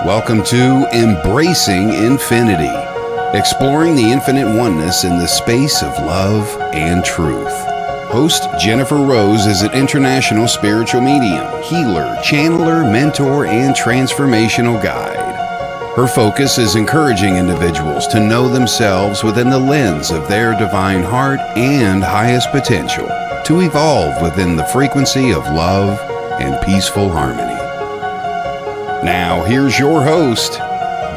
Welcome to Embracing Infinity, exploring the infinite oneness in the space of love and truth. Host Jennifer Rose is an international spiritual medium, healer, channeler, mentor, and transformational guide. Her focus is encouraging individuals to know themselves within the lens of their divine heart and highest potential, to evolve within the frequency of love and peaceful harmony. Now, here's your host,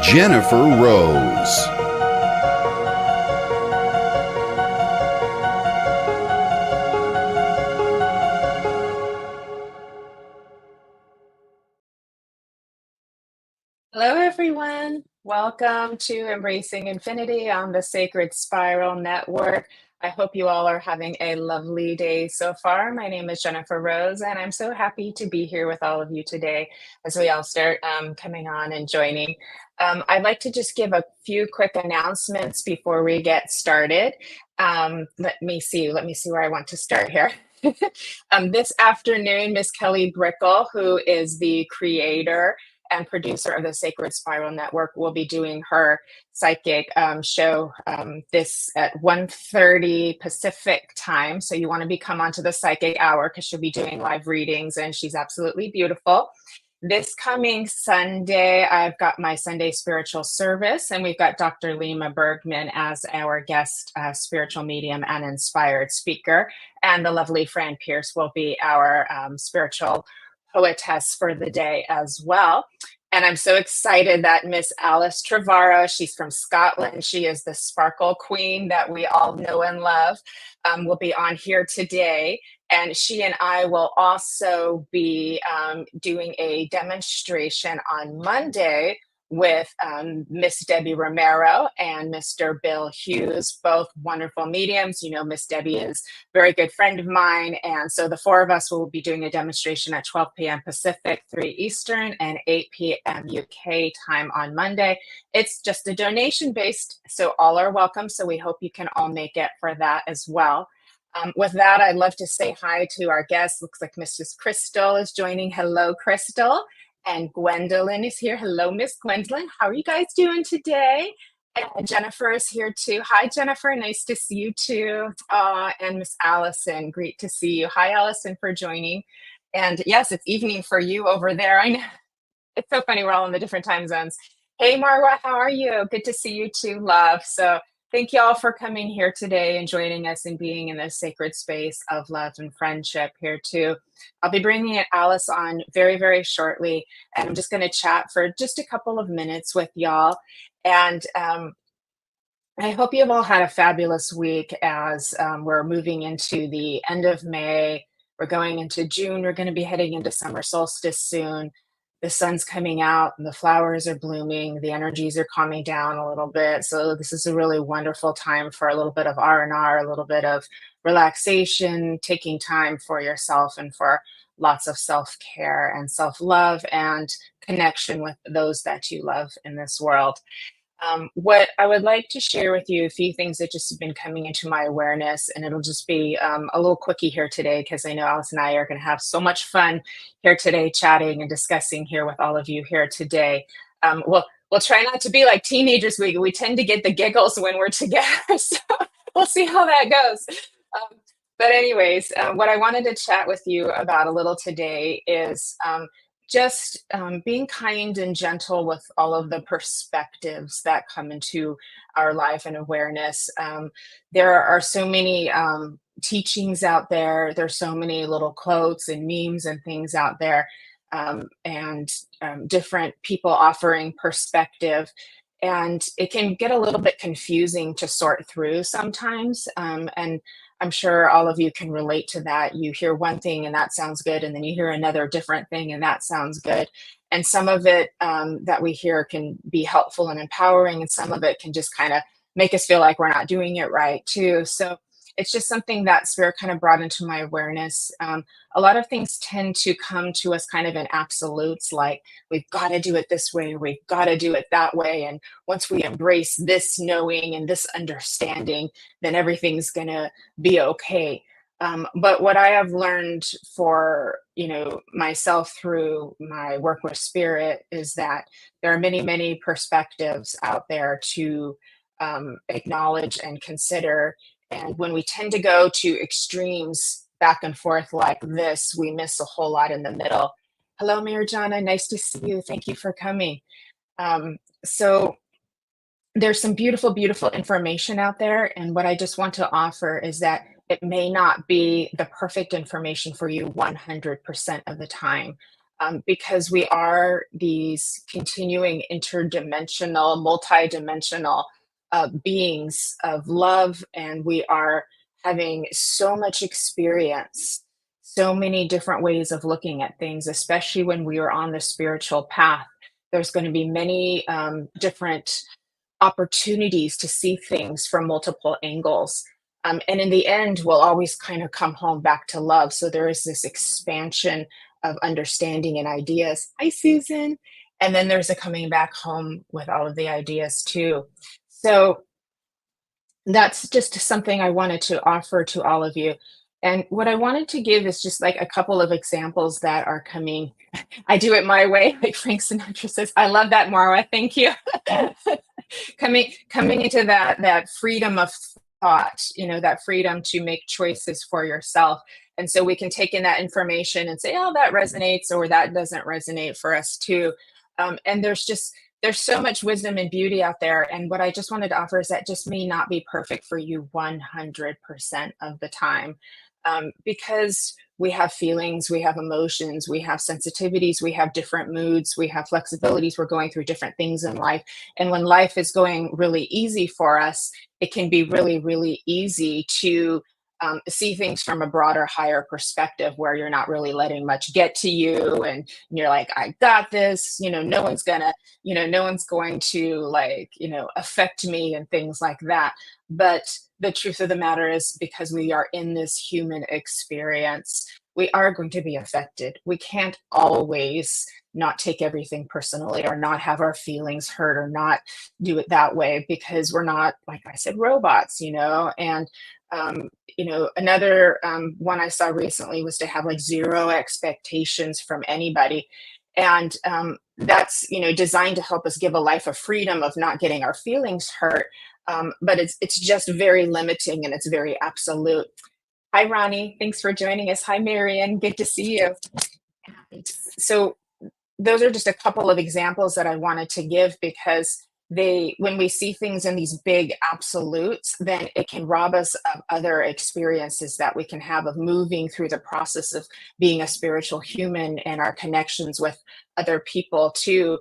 Jennifer Rose. Hello, everyone. Welcome to Embracing Infinity on the Sacred Spiral Network. I hope you all are having a lovely day so far. My name is Jennifer Rose, and I'm so happy to be here with all of you today as we all start coming on and joining. I'd like to just give a few quick announcements before we get started. Let me see where I want to start here. This afternoon, Miss Kelly Brickle, who is the creator and producer of the Sacred Spiral Network, will be doing her psychic show this at 1:30 Pacific time. So you want to come onto the psychic hour because she'll be doing live readings and she's absolutely beautiful. This coming Sunday, I've got my Sunday spiritual service, and we've got Dr. Lima Bergman as our guest spiritual medium and inspired speaker. And the lovely Fran Pierce will be our spiritual poetess for the day as well. And I'm so excited that Miss Alice Trevorrow, she's from Scotland. She is the sparkle queen that we all know and love, will be on here today. And she and I will also be doing a demonstration on Monday with Miss Debbie Romero and Mr. Bill Hughes, both wonderful mediums. You know, Miss Debbie is a very good friend of mine. And so the four of us will be doing a demonstration at 12 p.m. Pacific, 3 Eastern, and 8 p.m. UK time on Monday. It's just a donation based, so all are welcome. So we hope you can all make it for that as well. With that, I'd love to say hi to our guests. Looks like Mrs. Crystal is joining. Hello, Crystal. And Gwendolyn is here. Hello, Miss Gwendolyn. How are you guys doing today? And Jennifer is here too. Hi, Jennifer. Nice to see you too. And Miss Allison, great to see you. Hi, Allison, for joining. And yes, it's evening for you over there. I know. It's so funny. We're all in the different time zones. Hey, Marwa, how are you? Good to see you too, love. So thank you all for coming here today and joining us and being in this sacred space of love and friendship here too. I'll be bringing Alice on very, very shortly. And I'm just going to chat for just a couple of minutes with y'all. And I hope you've all had a fabulous week as we're moving into the end of May. We're going into June. We're going to be heading into summer solstice soon. The sun's coming out and the flowers are blooming. The energies are calming down a little bit. So this is a really wonderful time for a little bit of R&R, a little bit of relaxation, taking time for yourself and for lots of self-care and self-love and connection with those that you love in this world. What I would like to share with you, a few things that just have been coming into my awareness, and it'll just be a little quickie here today because I know Alice and I are going to have so much fun here today chatting and discussing here with all of you here today. We'll try not to be like teenagers. We tend to get the giggles when we're together, so we'll see how that goes. But anyways, what I wanted to chat with you about a little today is just being kind and gentle with all of the perspectives that come into our life and awareness. There are so many teachings out there. There's so many little quotes and memes and things out there, and different people offering perspective. And it can get a little bit confusing to sort through sometimes. And I'm sure all of you can relate to that. You hear one thing and that sounds good, and then you hear another different thing and that sounds good. And some of it that we hear can be helpful and empowering, and some of it can just kind of make us feel like we're not doing it right too. So it's just something that Spirit kind of brought into my awareness. A lot of things tend to come to us kind of in absolutes, like we've got to do it this way, we've got to do it that way. And once we embrace this knowing and this understanding, then everything's going to be okay. But what I have learned for, myself through my work with spirit is that there are many, many perspectives out there to acknowledge and consider. And when we tend to go to extremes back and forth like this, we miss a whole lot in the middle. Hello, Mirjana. Nice to see you. Thank you for coming. So there's some beautiful, beautiful information out there. And what I just want to offer is that it may not be the perfect information for you 100% of the time, because we are these continuing interdimensional, multidimensional beings of love, and we are having so much experience, so many different ways of looking at things, especially when we are on the spiritual path. There's going to be many different opportunities to see things from multiple angles. And in the end, we'll always kind of come home back to love. So there is this expansion of understanding and ideas. Hi, Susan. And then there's a coming back home with all of the ideas too. So that's just something I wanted to offer to all of you. And what I wanted to give is just like a couple of examples that are coming. I do it my way, like Frank Sinatra says. I love that, Marwa. Thank you. Coming into that freedom of thought, that freedom to make choices for yourself. And so we can take in that information and say, oh, that resonates, or that doesn't resonate for us too. And there's so much wisdom and beauty out there. And what I just wanted to offer is that just may not be perfect for you 100% of the time, because we have feelings, we have emotions, we have sensitivities, we have different moods, we have flexibilities. We're going through different things in life. And when life is going really easy for us, it can be really, really easy to see things from a broader, higher perspective where you're not really letting much get to you. And you're like, I got this, no one's going to affect me and things like that. But the truth of the matter is, because we are in this human experience, we are going to be affected. We can't always not take everything personally, or not have our feelings hurt, or not do it that way, because we're not, like I said, robots, and another one I saw recently was to have like zero expectations from anybody. And that's, designed to help us give a life of freedom, of not getting our feelings hurt. But it's just very limiting, and it's very absolute. Hi, Ronnie. Thanks for joining us. Hi, Marion. Good to see you. So those are just a couple of examples that I wanted to give, because when we see things in these big absolutes, then it can rob us of other experiences that we can have, of moving through the process of being a spiritual human and our connections with other people too.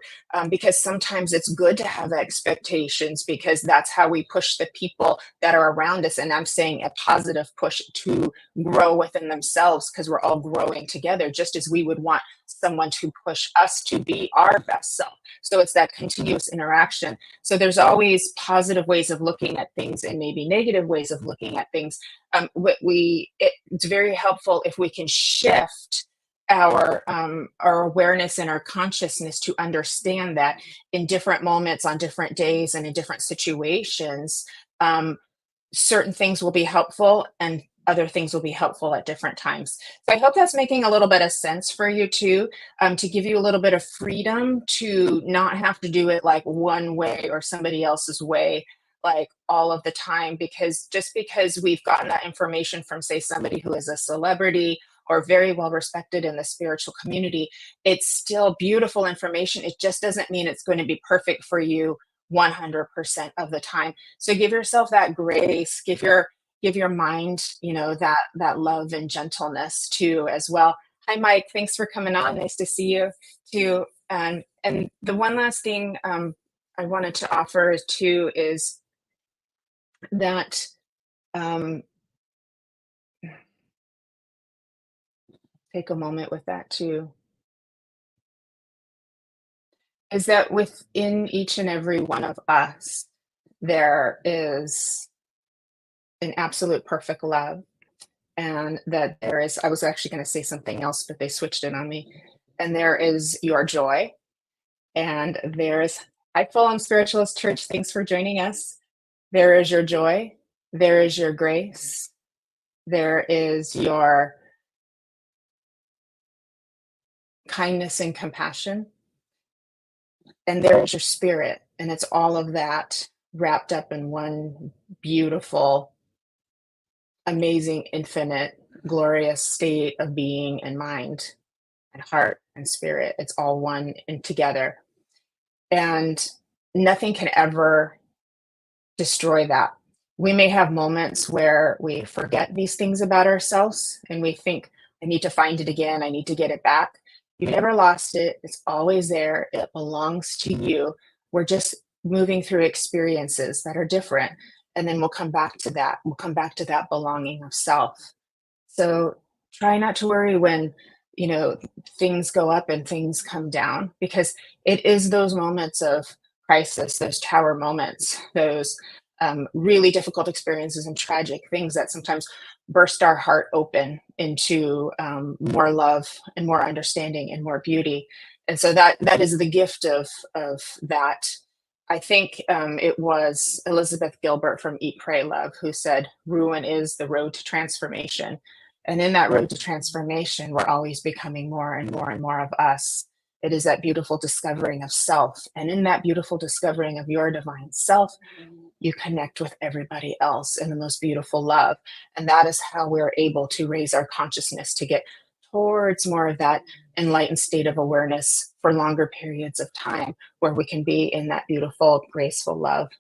Because sometimes it's good to have expectations, because that's how we push the people that are around us. And I'm saying a positive push to grow within themselves, because we're all growing together, just as we would want someone to push us to be our best self. So it's that continuous interaction. So there's always positive ways of looking at things, and maybe negative ways of looking at things. It's very helpful if we can shift our awareness and our consciousness to understand that in different moments, on different days, and in different situations, certain things will be helpful, and other things will be helpful at different times. So I hope that's making a little bit of sense for you too, to give you a little bit of freedom to not have to do it like one way or somebody else's way, like all of the time. Because just because we've gotten that information from, say, somebody who is a celebrity or very well respected in the spiritual community, it's still beautiful information. It just doesn't mean it's going to be perfect for you 100% of the time. So give yourself that grace, give your mind, that love and gentleness too, as well. Hi, Mike. Thanks for coming on. Nice to see you too. And the one last thing I wanted to offer too is that take a moment with that too, is that within each and every one of us, there is an absolute perfect love. And that there is, I was actually going to say something else, but they switched it on me. And there is your joy. And there's, hi, Fulham Spiritualist Church. Thanks for joining us. There is your joy. There is your grace. There is your kindness and compassion. And there's your spirit. And it's all of that wrapped up in one beautiful, amazing, infinite, glorious state of being and mind and heart and spirit. It's all one and together. And nothing can ever destroy that. We may have moments where we forget these things about ourselves and we think, I need to find it again. I need to get it back. You never lost it. It's always there. It belongs to you. We're just moving through experiences that are different. And then we'll come back to that. We'll come back to that belonging of self. So try not to worry when, things go up and things come down, because it is those moments of crisis, those tower moments, those really difficult experiences and tragic things that sometimes burst our heart open into more love and more understanding and more beauty. And so that is the gift of that. I think it was Elizabeth Gilbert from Eat, Pray, Love who said, ruin is the road to transformation. And in that road to transformation, we're always becoming more and more and more of us. It is that beautiful discovering of self. And in that beautiful discovering of your divine self, you connect with everybody else in the most beautiful love. And that is how we're able to raise our consciousness to get towards more of that enlightened state of awareness for longer periods of time, where we can be in that beautiful, graceful love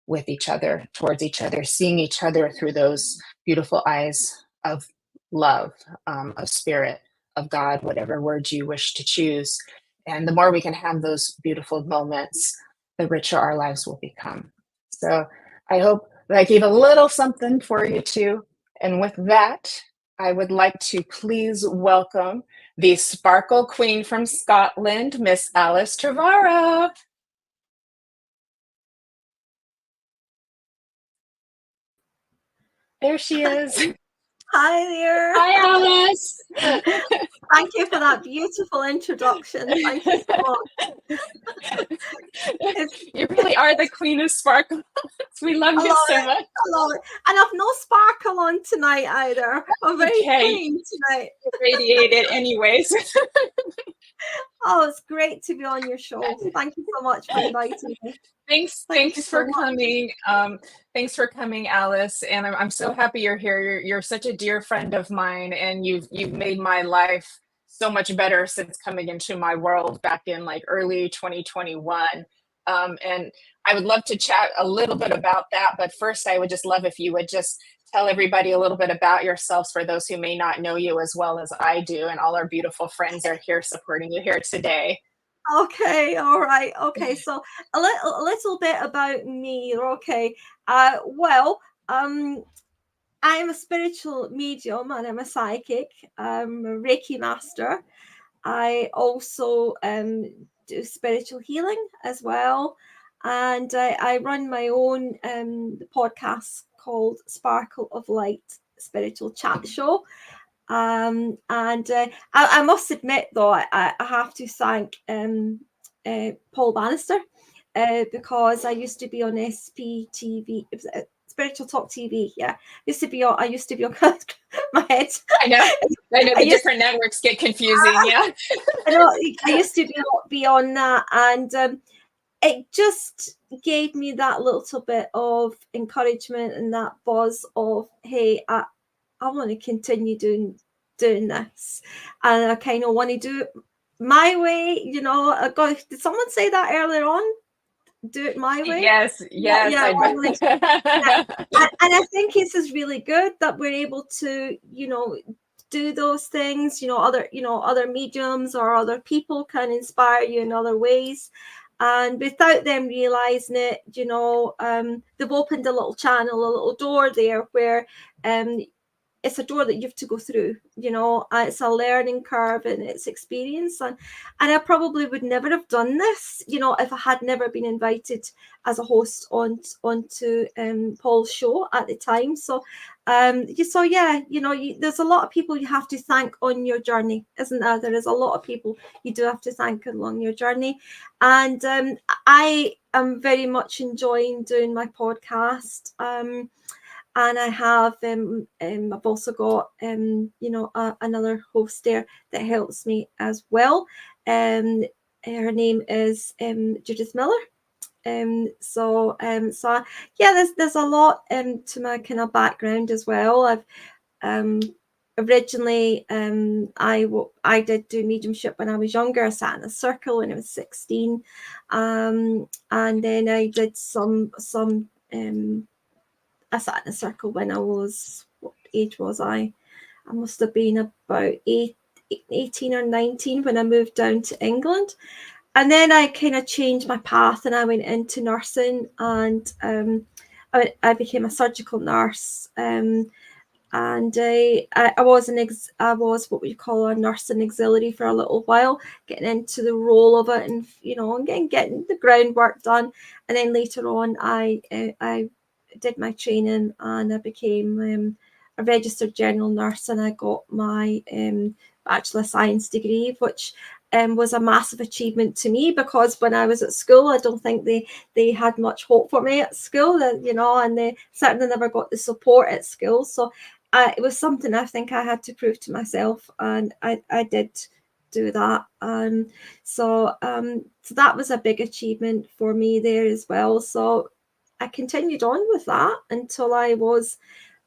with each other, towards each other, seeing each other through those beautiful eyes of love, of spirit, of God, whatever words you wish to choose. And the more we can have those beautiful moments, the richer our lives will become. So I hope that I gave a little something for you too. And with that, I would like to please welcome the Sparkle Queen from Scotland, Miss Alice Trevorrow. There she is. Hi there. Hi, Alice. Thank you for that beautiful introduction. Thank you so much. You really are the queen of sparkle. We love you so much. I love it. And I've no sparkle on tonight either. I'm very plain tonight. Radiated anyways. Oh, it's great to be on your show. Thank you so much for inviting me. Thanks for coming. Thanks for coming, Alice. And I'm so happy you're here. You're such a dear friend of mine, and you've made my life so much better since coming into my world back in like early 2021. And I would love to chat a little bit about that. But first, I would just love if you would just tell everybody a little bit about yourselves for those who may not know you as well as I do. And all our beautiful friends are here supporting you here today. Okay, all right. Okay, so a little bit about me. Okay, I'm a spiritual medium and I'm a psychic. I'm a Reiki master. I also do spiritual healing as well, and I run my own podcast called Sparkle of Light Spiritual Chat Show. And I must admit, though, I have to thank Paul Bannister because I used to be on SPTV, Spiritual Talk TV. Yeah, I used to be on my head. I know the different networks get confusing. Yeah, I know. I used to be on that, and it just gave me that little bit of encouragement and that buzz of, hey, I want to continue doing this, and I kind of want to do it my way. Did someone say that earlier on? Do it my way. Yes. Yeah. And I think this is really good that we're able to, do those things. Other mediums or other people can inspire you in other ways. And without them realizing it, they've opened a little channel, a little door there where it's a door that you have to go through, it's a learning curve and it's experience. And I probably would never have done this, if I had never been invited as a host onto Paul's show at the time. So, there's a lot of people you have to thank on your journey, isn't there? There is a lot of people you do have to thank along your journey. And I am very much enjoying doing my podcast. And I have, I've also got, another host there that helps me as well. Her name is Judith Miller. So yeah, there's a lot to my kind of background as well. I've originally I did do mediumship when I was younger. I sat in a circle when I was 16, and then I did some I sat in a circle when I was, what age was I? I must have been about 18 or 19 when I moved down to England. And then I kind of changed my path and I went into nursing, and I became a surgical nurse. And I was what we call a nursing auxiliary for a little while, getting into the role of it, and getting the groundwork done. And then later on, I did my training and I became a registered general nurse, and I got my Bachelor of Science degree, which was a massive achievement to me, because when I was at school, I don't think they had much hope for me at school, and they certainly never got the support at school. So it was something I think I had to prove to myself, and I did do that. So that was a big achievement for me there as well. So I continued on with that until I was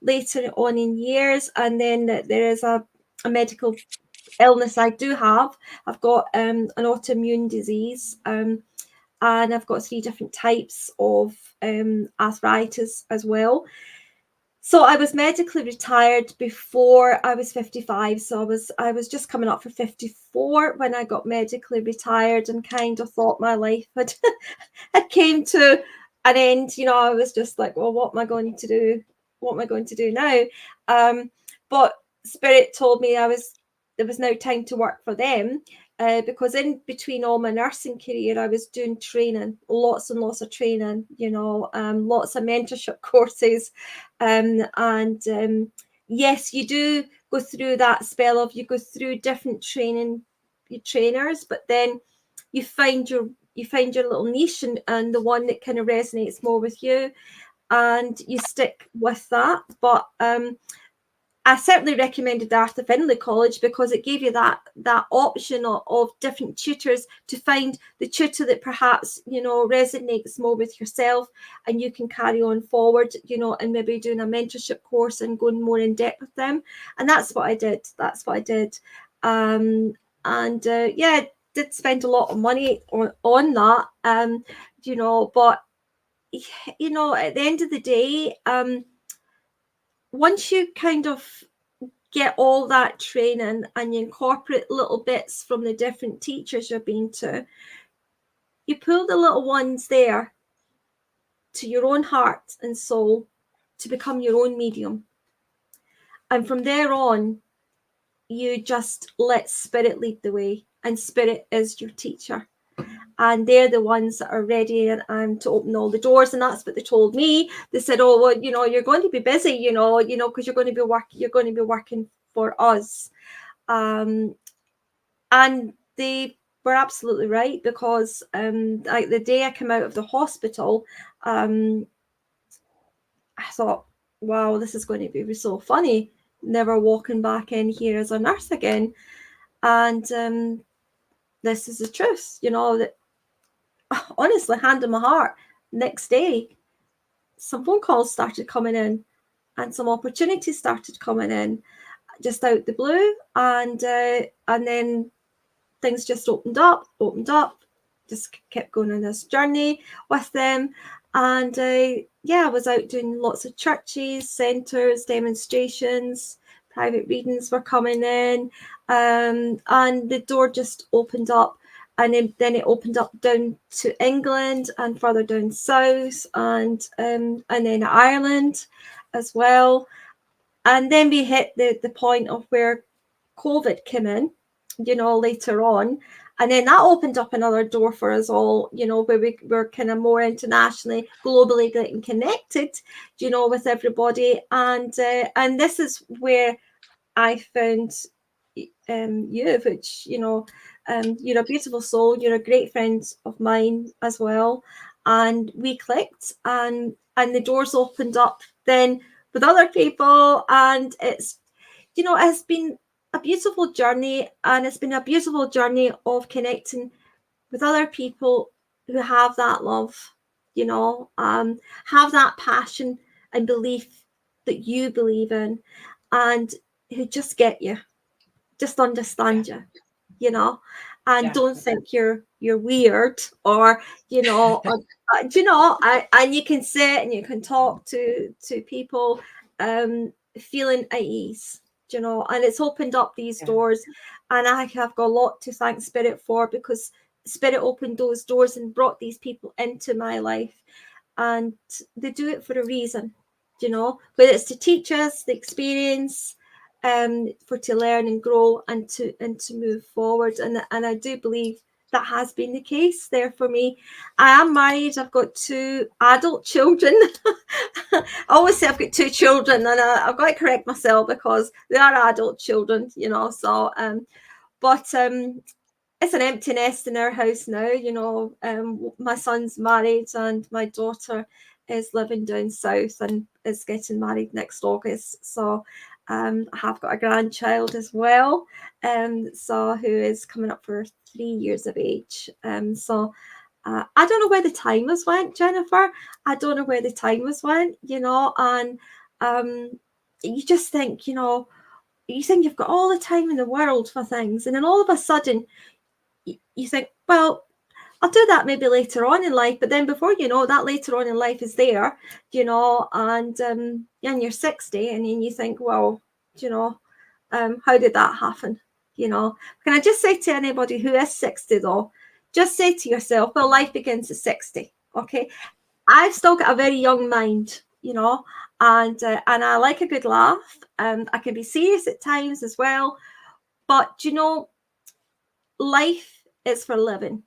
later on in years, and then there is a medical illness I do have. I've got an autoimmune disease, and I've got 3 different types of arthritis as well. So I was medically retired before I was 55. So I was just coming up for 54 when I got medically retired, and kind of thought my life had came to an end. I was just like, well, what am I going to do? What am I going to do now? But Spirit told me there was now time to work for them, because in between all my nursing career, I was doing training, lots and lots of training, lots of mentorship courses. Yes, you do go through that spell of, you go through different trainers, but then you find your little niche, and the one that kind of resonates more with you, and you stick with that. But I certainly recommended the Arthur Findlay College, because it gave you that option of different tutors to find the tutor that perhaps resonates more with yourself, and you can carry on forward, and maybe doing a mentorship course and going more in depth with them. And that's what I did. Yeah, did spend a lot of money on that, but at the end of the day, once you kind of get all that training and you incorporate little bits from the different teachers you've been to, you pull the little ones there to your own heart and soul to become your own medium. And from there on, you just let Spirit lead the way, and Spirit is your teacher. And they're the ones that are ready and to open all the doors. And that's what they told me. They said, oh, well, you're going to be busy, because you're going to be working for us. And they were absolutely right, because like the day I came out of the hospital, I thought, wow, this is going to be so funny, never walking back in here as a nurse again. And this is the truth, that honestly, hand on my heart, next day, some phone calls started coming in, and some opportunities started coming in just out the blue. And then things just opened up, just kept going on this journey with them. And I was out doing lots of churches, centres, demonstrations, private readings were coming in, and the door just opened up. And then it opened up down to England and further down south, and then Ireland as well. And then we hit the point of where COVID came in, later on. And then that opened up another door for us all, where we were kind of more internationally, globally getting connected, with everybody. And this is where I found you, which, you're a beautiful soul. You're a great friend of mine as well. And we clicked, and the doors opened up then with other people. And it's, you know, it's been a beautiful journey, and it's been a beautiful journey of connecting with other people who have that love, you know, have that passion and belief that you believe in, and who just get you, just understand you, you know, and don't think you're weird, or, you know, you know, and you can sit and you can talk to people feeling at ease, you know, and it's opened up these doors. And I have got a lot to thank Spirit for, because Spirit opened those doors and brought these people into my life, and they do it for a reason, you know, whether it's to teach us the experience, for to learn and grow and to move forward. And I do believe that has been the case there for me. I am married. I've got 2 adult children. I always say I've got 2 children, and I've got to correct myself because they are adult children, you know. So, but it's an empty nest in our house now, you know. My son's married, and my daughter is living down south and is getting married next August. So I have got a grandchild as well, so who is coming up for 3 years of age. So I don't know where the time has went, Jennifer. I don't know where the time has went, you know. And you just think, you know, you think you've got all the time in the world for things, and then all of a sudden you think, well, I'll do that maybe later on in life. But then before you know, that later on in life is there, you know, and you're 60, and then you think, well, you know, how did that happen? You know, can I just say to anybody who is 60 though, just say to yourself, well, life begins at 60. Okay. I've still got a very young mind, you know, and I like a good laugh. I can be serious at times as well. But, you know, life is for living.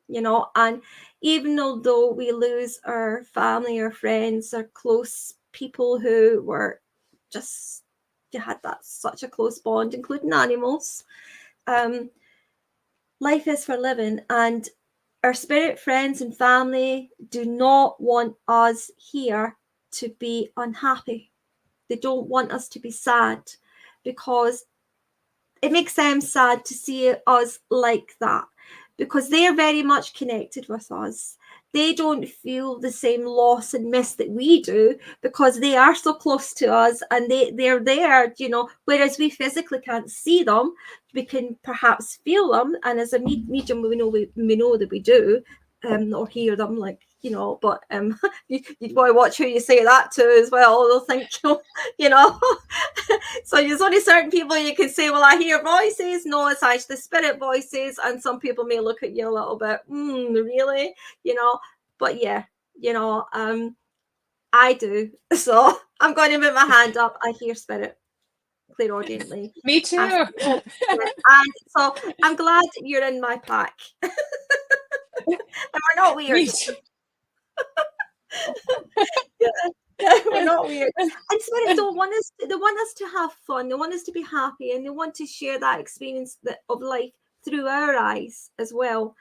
You know, and even though we lose our family, our friends, our close people who were just, you had that such a close bond, including animals, life is for living. And our spirit friends and family do not want us here to be unhappy. They don't want us to be sad, because it makes them sad to see us like that, because they're very much connected with us. They don't feel the same loss and miss that we do, because they are so close to us, and they're there, you know, whereas we physically can't see them. We can perhaps feel them, and as a medium, we know that we do, or hear them, like, you know. But you'd want to watch who you say that to as well. They'll think, you know. So there's only certain people you can say, well, I hear voices. No, it's actually spirit voices. And some people may look at you a little bit, really, you know. But yeah, you know, I do. So I'm going to put my hand up. I hear spirit clairaudiently. Me too. And so I'm glad you're in my pack. And we're not weird. Me too. We're not weird. And spirit don't want us. They want us to have fun. They want us to be happy, and they want to share that experience of life through our eyes as well,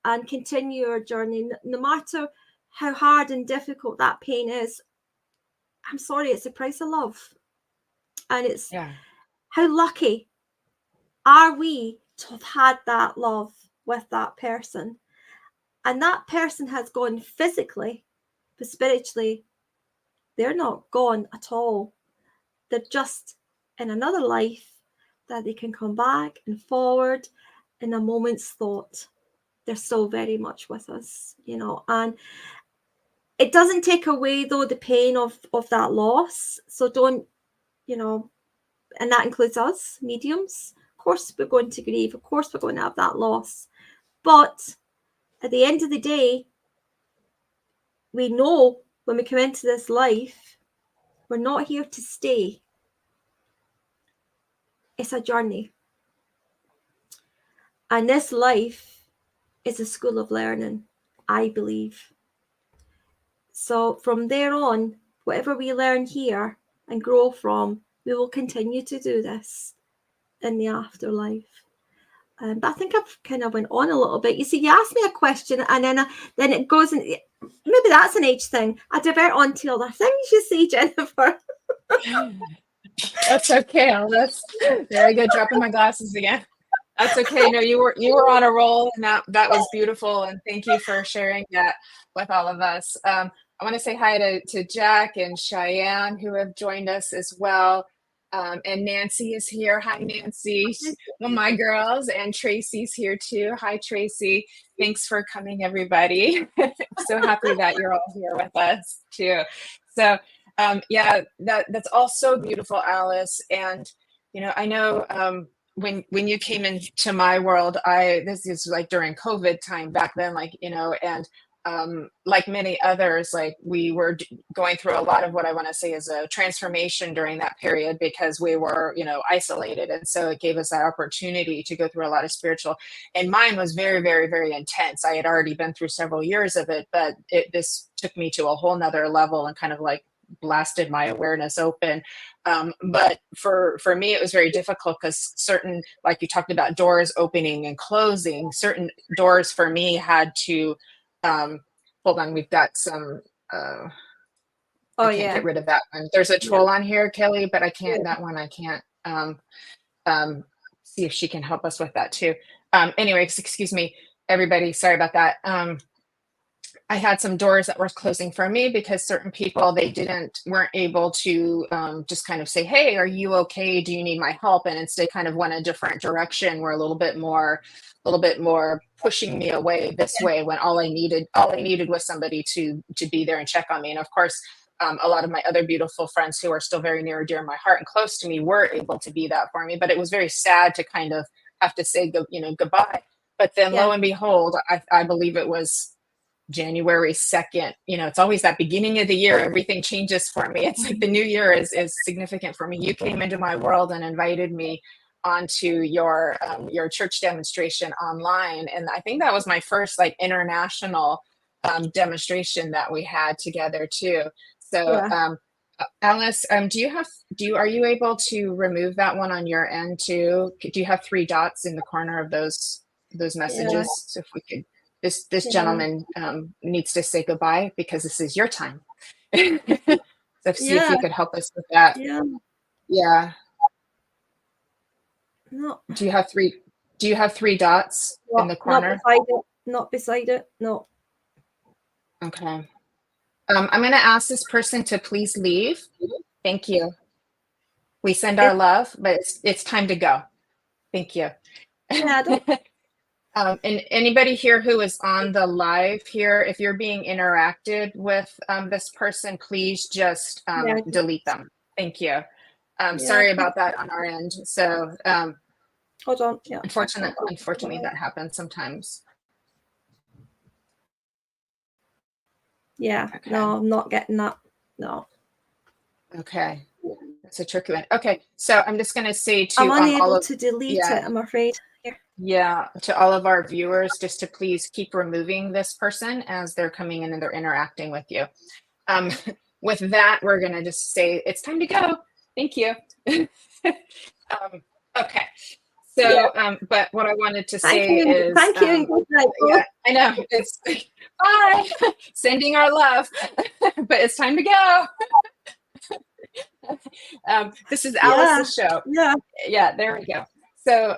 and continue our journey, no matter how hard and difficult that pain is. I'm sorry, it's the price of love, and it's how lucky are we to have had that love with that person, and that person has gone physically, but spiritually, they're not gone at all. They're just in another life that they can come back and forward in a moment's thought. They're still very much with us, you know, and it doesn't take away, though, the pain of that loss. So don't, you know, and that includes us, mediums. Of course, we're going to grieve. Of course, we're going to have that loss. But at the end of the day, we know when we come into this life, we're not here to stay. It's a journey. And this life is a school of learning, I believe. So from there on, whatever we learn here and grow from, we will continue to do this in the afterlife. But I think I've kind of went on a little bit. You see, you asked me a question, and then it goes in. Maybe that's an age thing. I divert on to other things, you see, Jennifer. That's okay, Alice. There I go, dropping my glasses again. That's okay. No, you were on a roll, and that was beautiful. And thank you for sharing that with all of us. I want to say hi to Jack and Cheyenne, who have joined us as well. And Nancy is here. Hi, Nancy. One of my girls. And Tracy's here too. Hi, Tracy. Thanks for coming, everybody. So happy that you're all here with us too. So yeah, that's all so beautiful, Alice. And I know when you came into my world, this is like during COVID time back then, like and like many others, like we were going through a lot of what I want to say is a transformation during that period, because we were isolated, and so it gave us that opportunity to go through a lot of spiritual, and mine was very, very, very intense. I had already been through several years of it, but this took me to a whole nother level and kind of like blasted my awareness open. But for me, it was very difficult because certain, like you talked about doors opening and closing, certain doors for me had to, hold on, we've got some, I can't get rid of that one. There's a troll on here, Kelly, but I can't, that one I can't, see if she can help us with that too. Anyways, excuse me, everybody, sorry about that. I had some doors that were closing for me because certain people, they weren't able to just kind of say, hey, are you okay? Do you need my help? And instead kind of went a different direction, were a little bit more pushing me away this way, when all I needed was somebody to be there and check on me. And of course, a lot of my other beautiful friends who are still very near and dear to my heart and close to me were able to be that for me. But it was very sad to kind of have to say, goodbye. But then lo and behold, I believe it was January 2nd, it's always that beginning of the year, everything changes for me. It's like the new year is significant for me. You came into my world and invited me onto your church demonstration online. And I think that was my first like international demonstration that we had together too. So Alice, are you able to remove that one on your end too? Do you have 3 dots in the corner of those messages? So if we could, this gentleman needs to say goodbye because this is your time. So see if you could help us with that. Yeah. No. Do you have 3 dots in the corner? Not beside it. No. Okay. I'm going to ask this person to please leave. Thank you. We send our love, but it's time to go. Thank you. Yeah, and anybody here who is on the live here, if you're being interacted with this person, please just delete them. Thank you. Sorry about that on our end. So hold on. Yeah. Unfortunately, that happens sometimes. Yeah. Okay. No, I'm not getting that. No. Okay. That's a tricky one. Okay. So I'm just going to say to I'm unable to delete it, I'm afraid. Yeah, to all of our viewers, just to please keep removing this person as they're coming in and they're interacting with you. With that, we're going to just say it's time to go. Thank you. Okay. So, but what I wanted to say is, thank you. Yeah, I know it's bye, sending our love, but it's time to go. This is Alice's show. Yeah, there we go. So,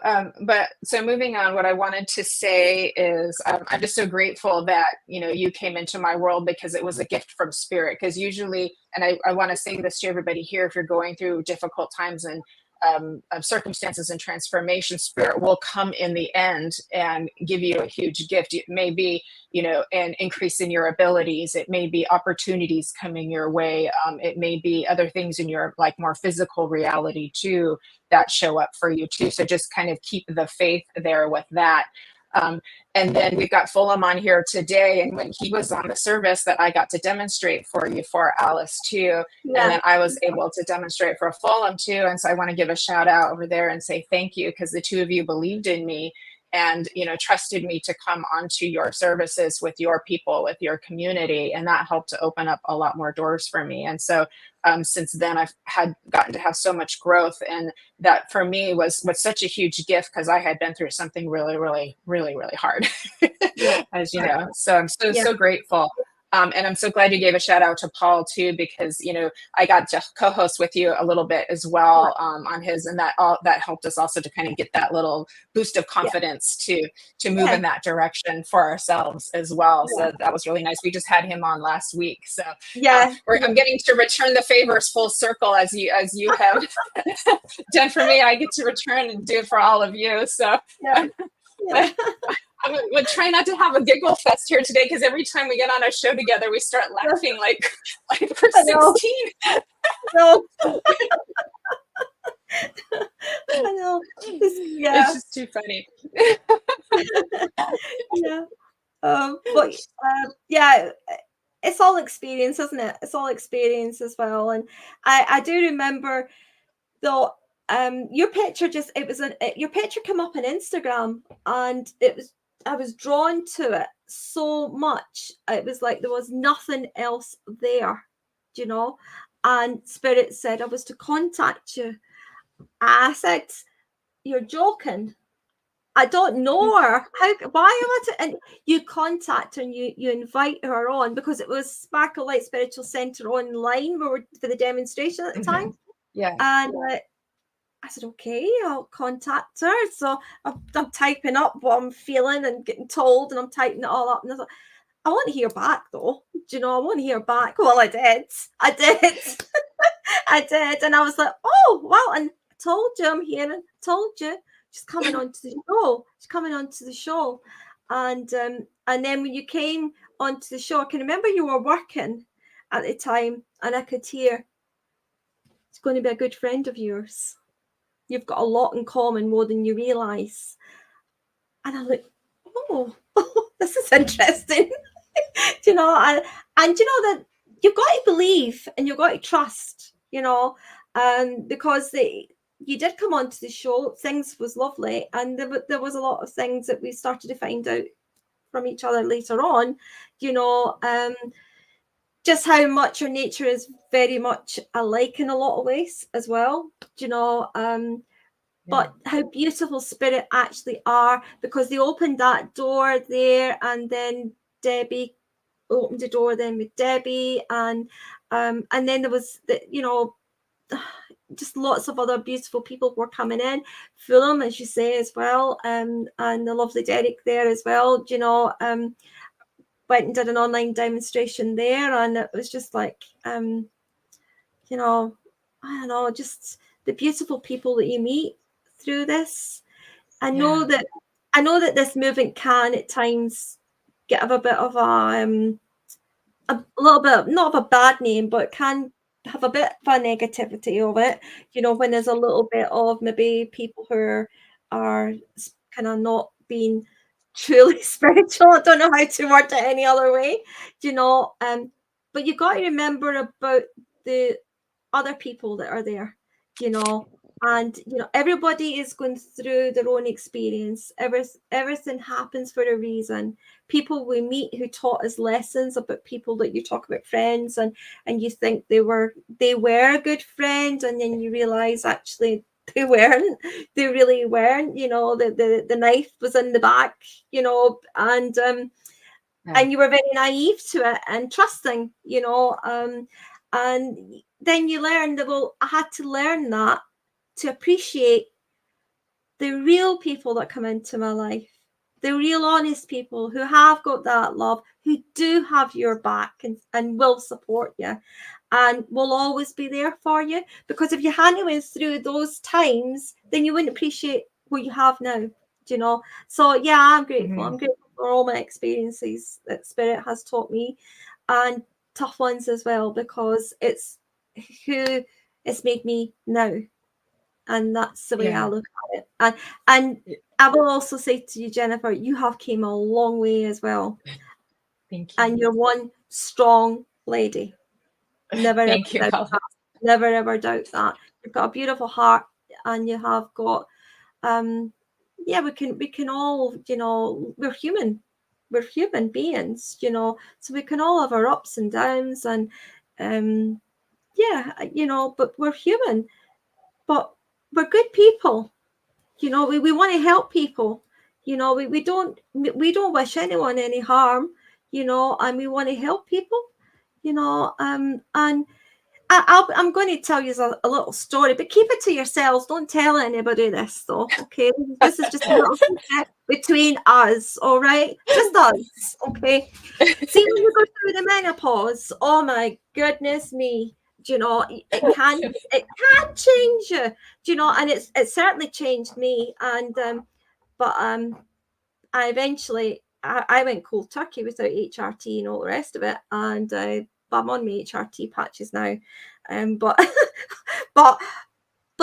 so moving on, what I wanted to say is I'm just so grateful that, you came into my world, because it was a gift from spirit. Because usually, and I want to say this to everybody here, if you're going through difficult times and circumstances and transformation, spirit will come in the end and give you a huge gift. It may be, an increase in your abilities. It may be opportunities coming your way. It may be other things in your like more physical reality too that show up for you too. So just kind of keep the faith there with that. And then we've got Fulham on here today. And when he was on the service that I got to demonstrate for you for Alice too. And then I was able to demonstrate for Fulham too. And so I want to give a shout out over there and say thank you, because the 2 of you believed in me and, trusted me to come onto your services with your people, with your community. And that helped to open up a lot more doors for me. And so since then, I've gotten to have so much growth, and that for me was such a huge gift, because I had been through something really, really, really, really hard, as you know. So I'm so grateful. And I'm so glad you gave a shout out to Paul too, because, you know, I got to co-host with you a little bit as well on his, and that helped us also to kind of get that little boost of Yeah. confidence to move in that direction for ourselves as well. Yeah. So that was really nice. We just had him on last week. So Yeah. I'm getting to return the favors full circle as you have done for me. I get to return and do it for all of you. So Yeah. we'll try not to have a giggle fest here today, because every time we get on a show together, we start laughing like we're 16. No. I know. It's just too funny. Yeah. But yeah, it's all experience, isn't it? It's all experience as well. And I do remember though, your picture your picture came up on Instagram, and I was drawn to it so much. It was like there was nothing else there, you know. And Spirit said I was to contact you. I said, "You're joking. I don't know her. Why am I and you contact her and you invite her on, because it was Sparkle Light Spiritual Center online for the demonstration at the time." Yeah. And I said, okay, I'll contact her. So I'm typing up what I'm feeling and getting told, and I'm typing it all up. And I thought, I want to hear back though. Do you know, I want to hear back. Well, I did. I did. And I was like, oh, wow. And I told you I'm here. And I told you she's coming onto the show. She's coming onto the show. And then when you came onto the show, I can remember you were working at the time, and I could hear, it's going to be a good friend of yours. You've got a lot in common, more than you realize. And I'm like, oh, this is interesting. You know, and you know that you've got to believe and you've got to trust, you know, because you did come onto the show, things was lovely, and there was a lot of things that we started to find out from each other later on, you know, just how much your nature is very much alike in a lot of ways as well, you know, but how beautiful Spirit actually are, because they opened that door there, and then Debbie opened the door then with Debbie, and then there was you know, just lots of other beautiful people who were coming in. Fulham, as you say, as well, and the lovely Derek there as well, you know, went and did an online demonstration there, and it was just like, you know, I don't know, just the beautiful people that you meet through this. I know that this movement can at times get a bit of a little bit, not of a bad name, but it can have a bit of a negativity of it, you know, when there's a little bit of maybe people who are kind of not being truly spiritual. I don't know how to word it any other way, you know, but you got to remember about the other people that are there, you know, and you know, everybody is going through their own experience. Everything happens for a reason. People we meet who taught us lessons about people that you talk about friends, and you think they were a good friend, and then you realize actually they weren't. They really weren't. You know, the knife was in the back, you know, and you were very naive to it and trusting, you know, and then you learn that, well, I had to learn that to appreciate the real people that come into my life, the real honest people who have got that love, who do have your back and will support you and will always be there for you. Because if you hadn't went through those times, then you wouldn't appreciate what you have now, you know. So yeah, I'm grateful. I'm grateful for all my experiences that Spirit has taught me, and tough ones as well, because it's who it's made me now. And that's the way I look at it. And I will also say to you, Jennifer, you have came a long way as well. Thank you. And you're one strong lady. Never ever doubt that. You've got a beautiful heart, and you have got we can all, you know, we're human beings, you know, so we can all have our ups and downs, and you know, but we're human, but we're good people, you know. We want to help people, you know. We don't wish anyone any harm, you know, and we want to help people, you know, and I'm going to tell you a little story, but keep it to yourselves. Don't tell anybody this, though. Okay, this is just a little secret between us. All right, just us. Okay. See, when you go through the menopause, oh my goodness me, do you know, it can change you. Do you know, and it certainly changed me. And but I eventually I went cold turkey without HRT and all the rest of it, and but I'm on my HRT patches now, but but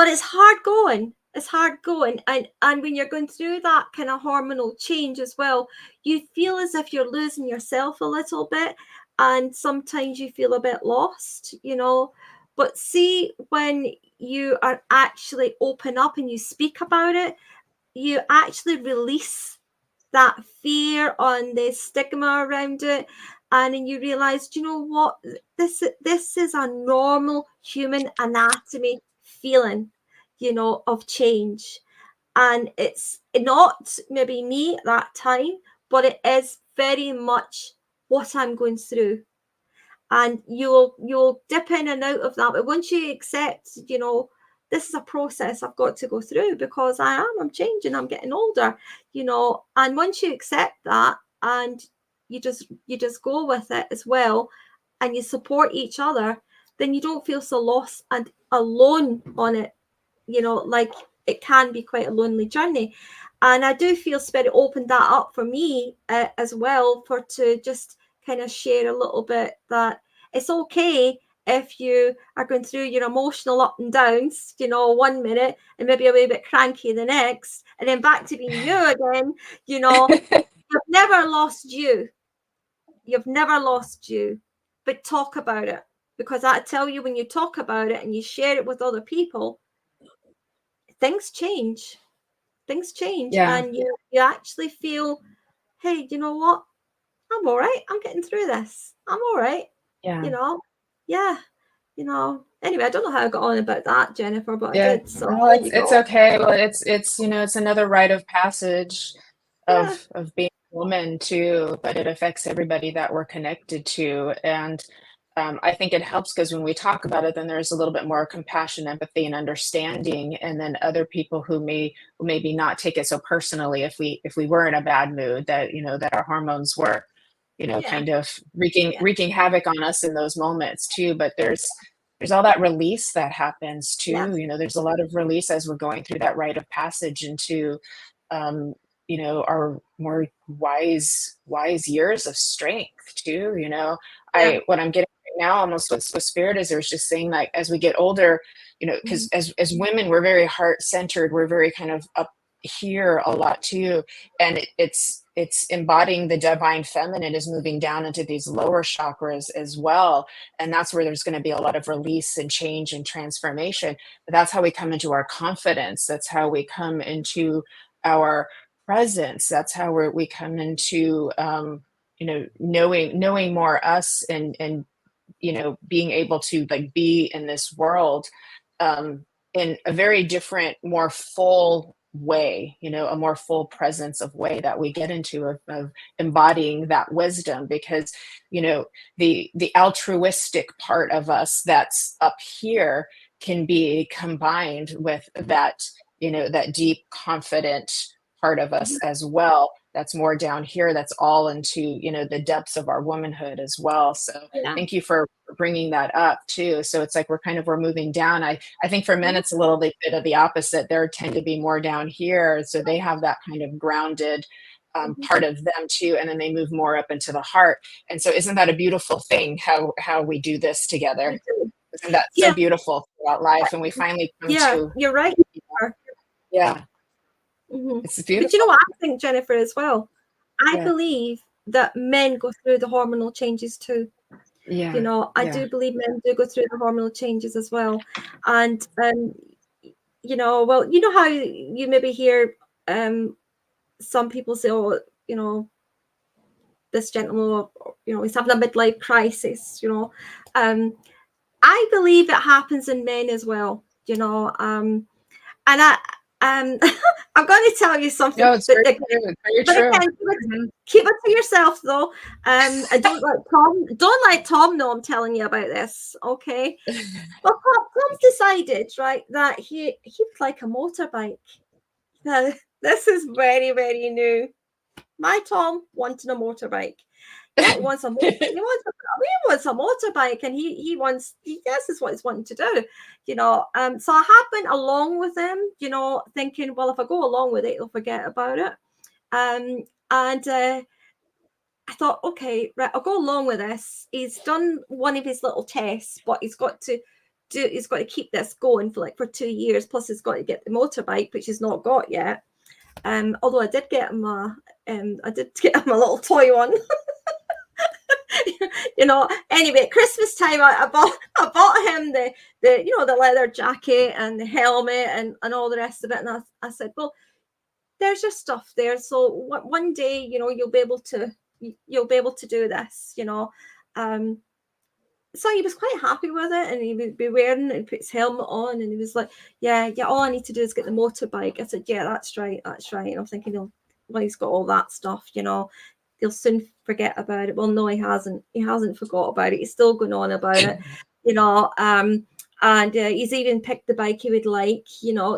it's hard going. It's hard going, and when you're going through that kind of hormonal change as well, you feel as if you're losing yourself a little bit, and sometimes you feel a bit lost, you know. But see, when you are actually open up and you speak about it, you actually release that fear on the stigma around it, and then you realize, you know what, this is a normal human anatomy feeling, you know, of change. And it's not maybe me at that time, but it is very much what I'm going through. And you'll dip in and out of that, but once you accept, you know, this is a process I've got to go through because I'm changing, I'm getting older, you know. And once you accept that, and you just go with it as well, and you support each other, then you don't feel so lost and alone on it, you know, like it can be quite a lonely journey. And I do feel Spirit opened that up for me as well, for to just kind of share a little bit that it's okay if you are going through your emotional up and downs, you know, 1 minute, and maybe a wee bit cranky the next, and then back to being you again, you know. You've never lost you. You've never lost you, but talk about it, because I tell you, when you talk about it and you share it with other people, things change. Yeah. And you actually feel, hey, you know what, I'm all right, I'm getting through this, I'm all right. Yeah. You know, yeah, you know. Anyway, I don't know how I got on about that, Jennifer, but Yeah. I did. So Well, it's okay. Well, it's you know, it's another rite of passage yeah, of being a woman too, but it affects everybody that we're connected to. And I think it helps because when we talk about it, then there's a little bit more compassion, empathy, and understanding. And then other people who maybe not take it so personally, if we were in a bad mood, that, you know, that our hormones were, you know, yeah, kind of wreaking havoc on us in those moments too. But there's all that release that happens yeah, too. You know, there's a lot of release as we're going through that rite of passage into um, you know, our more wise years of strength too. You know, yeah, what I'm getting right now almost with Spirit is there's just saying, like, as we get older, you know, because as women, we're very heart centered, we're very kind of up here a lot too, and it's embodying the divine feminine is moving down into these lower chakras as well, and that's where there's going to be a lot of release and change and transformation. But that's how we come into our confidence, that's how we come into our presence, that's how we come into you know, knowing more us, and you know, being able to like be in this world in a very different, more full way, you know, a more full presence of way that we get into of embodying that wisdom. Because, you know, the altruistic part of us that's up here can be combined with that, you know, that deep confident part of us as well, that's more down here, that's all into, you know, the depths of our womanhood as well. So yeah. thank you for bringing that up too. So it's like we're moving down. I think for men it's a little bit of the opposite. They tend to be more down here, so they have that kind of grounded part of them too, and then they move more up into the heart. And so isn't that a beautiful thing, how we do this together? Isn't that so Yeah, beautiful throughout life? And we finally come yeah, to, you're right. yeah, Mm-hmm. it's But you know beautiful. what I think, Jennifer, as well? I Yeah, believe that men go through the hormonal changes too. You yeah, know, I yeah. do believe men do go through the hormonal changes as well. And you know, well, you know how you maybe hear some people say, oh, you know, this gentleman, you know, he's having a midlife crisis, you know. I believe it happens in men as well, you know. And I'm going to tell you something. No, it's very true. It's very But true. again, keep it to yourself, though. And don't let Tom know I'm telling you about this. Okay. Well, Tom's decided, right, that he would like a motorbike. Now, this is very, very new. My Tom wanted a motorbike. Yeah, he wants a motorbike, and this is what he's wanting to do, So I have been along with him, thinking, well, if I go along with it, he'll forget about it. And I thought, okay, right, I'll go along with this. He's done one of his little tests, but he's got to keep this going for 2 years. Plus, he's got to get the motorbike, which he's not got yet. Although I did get him a little toy one. Anyway, Christmas time I bought him the leather jacket and the helmet and all the rest of it. And I said, well, there's your stuff there. So one day, you'll be able to do this, So he was quite happy with it, and he would be wearing it and put his helmet on, and he was like, yeah, all I need to do is get the motorbike. I said, yeah, that's right. And I'm thinking, well, he's got all that stuff, he'll soon forget about it. Well, no, he hasn't forgot about it. He's still going on about it, and he's even picked the bike he would like,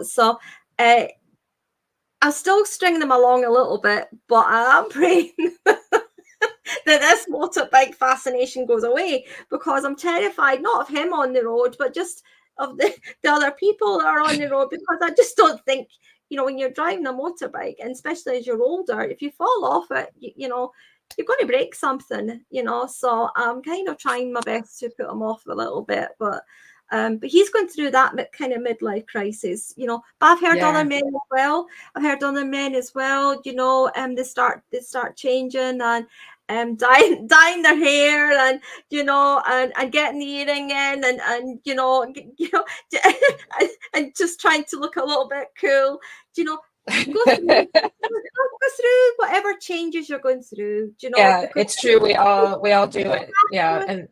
so I'm still stringing him along a little bit, but I'm praying that this motorbike fascination goes away, because I'm terrified not of him on the road, but just of the other people that are on the road, because I just don't think, when you're driving a motorbike, and especially as you're older, if you fall off it, you're going to break something, so I'm kind of trying my best to put him off a little bit, but he's going through that kind of midlife crisis, but I've heard other men as well. They start changing and dyeing their hair, and and getting the earring in, and and just trying to look a little bit cool. Go through whatever changes you're going through. Yeah, it's true. We all do it. Yeah, and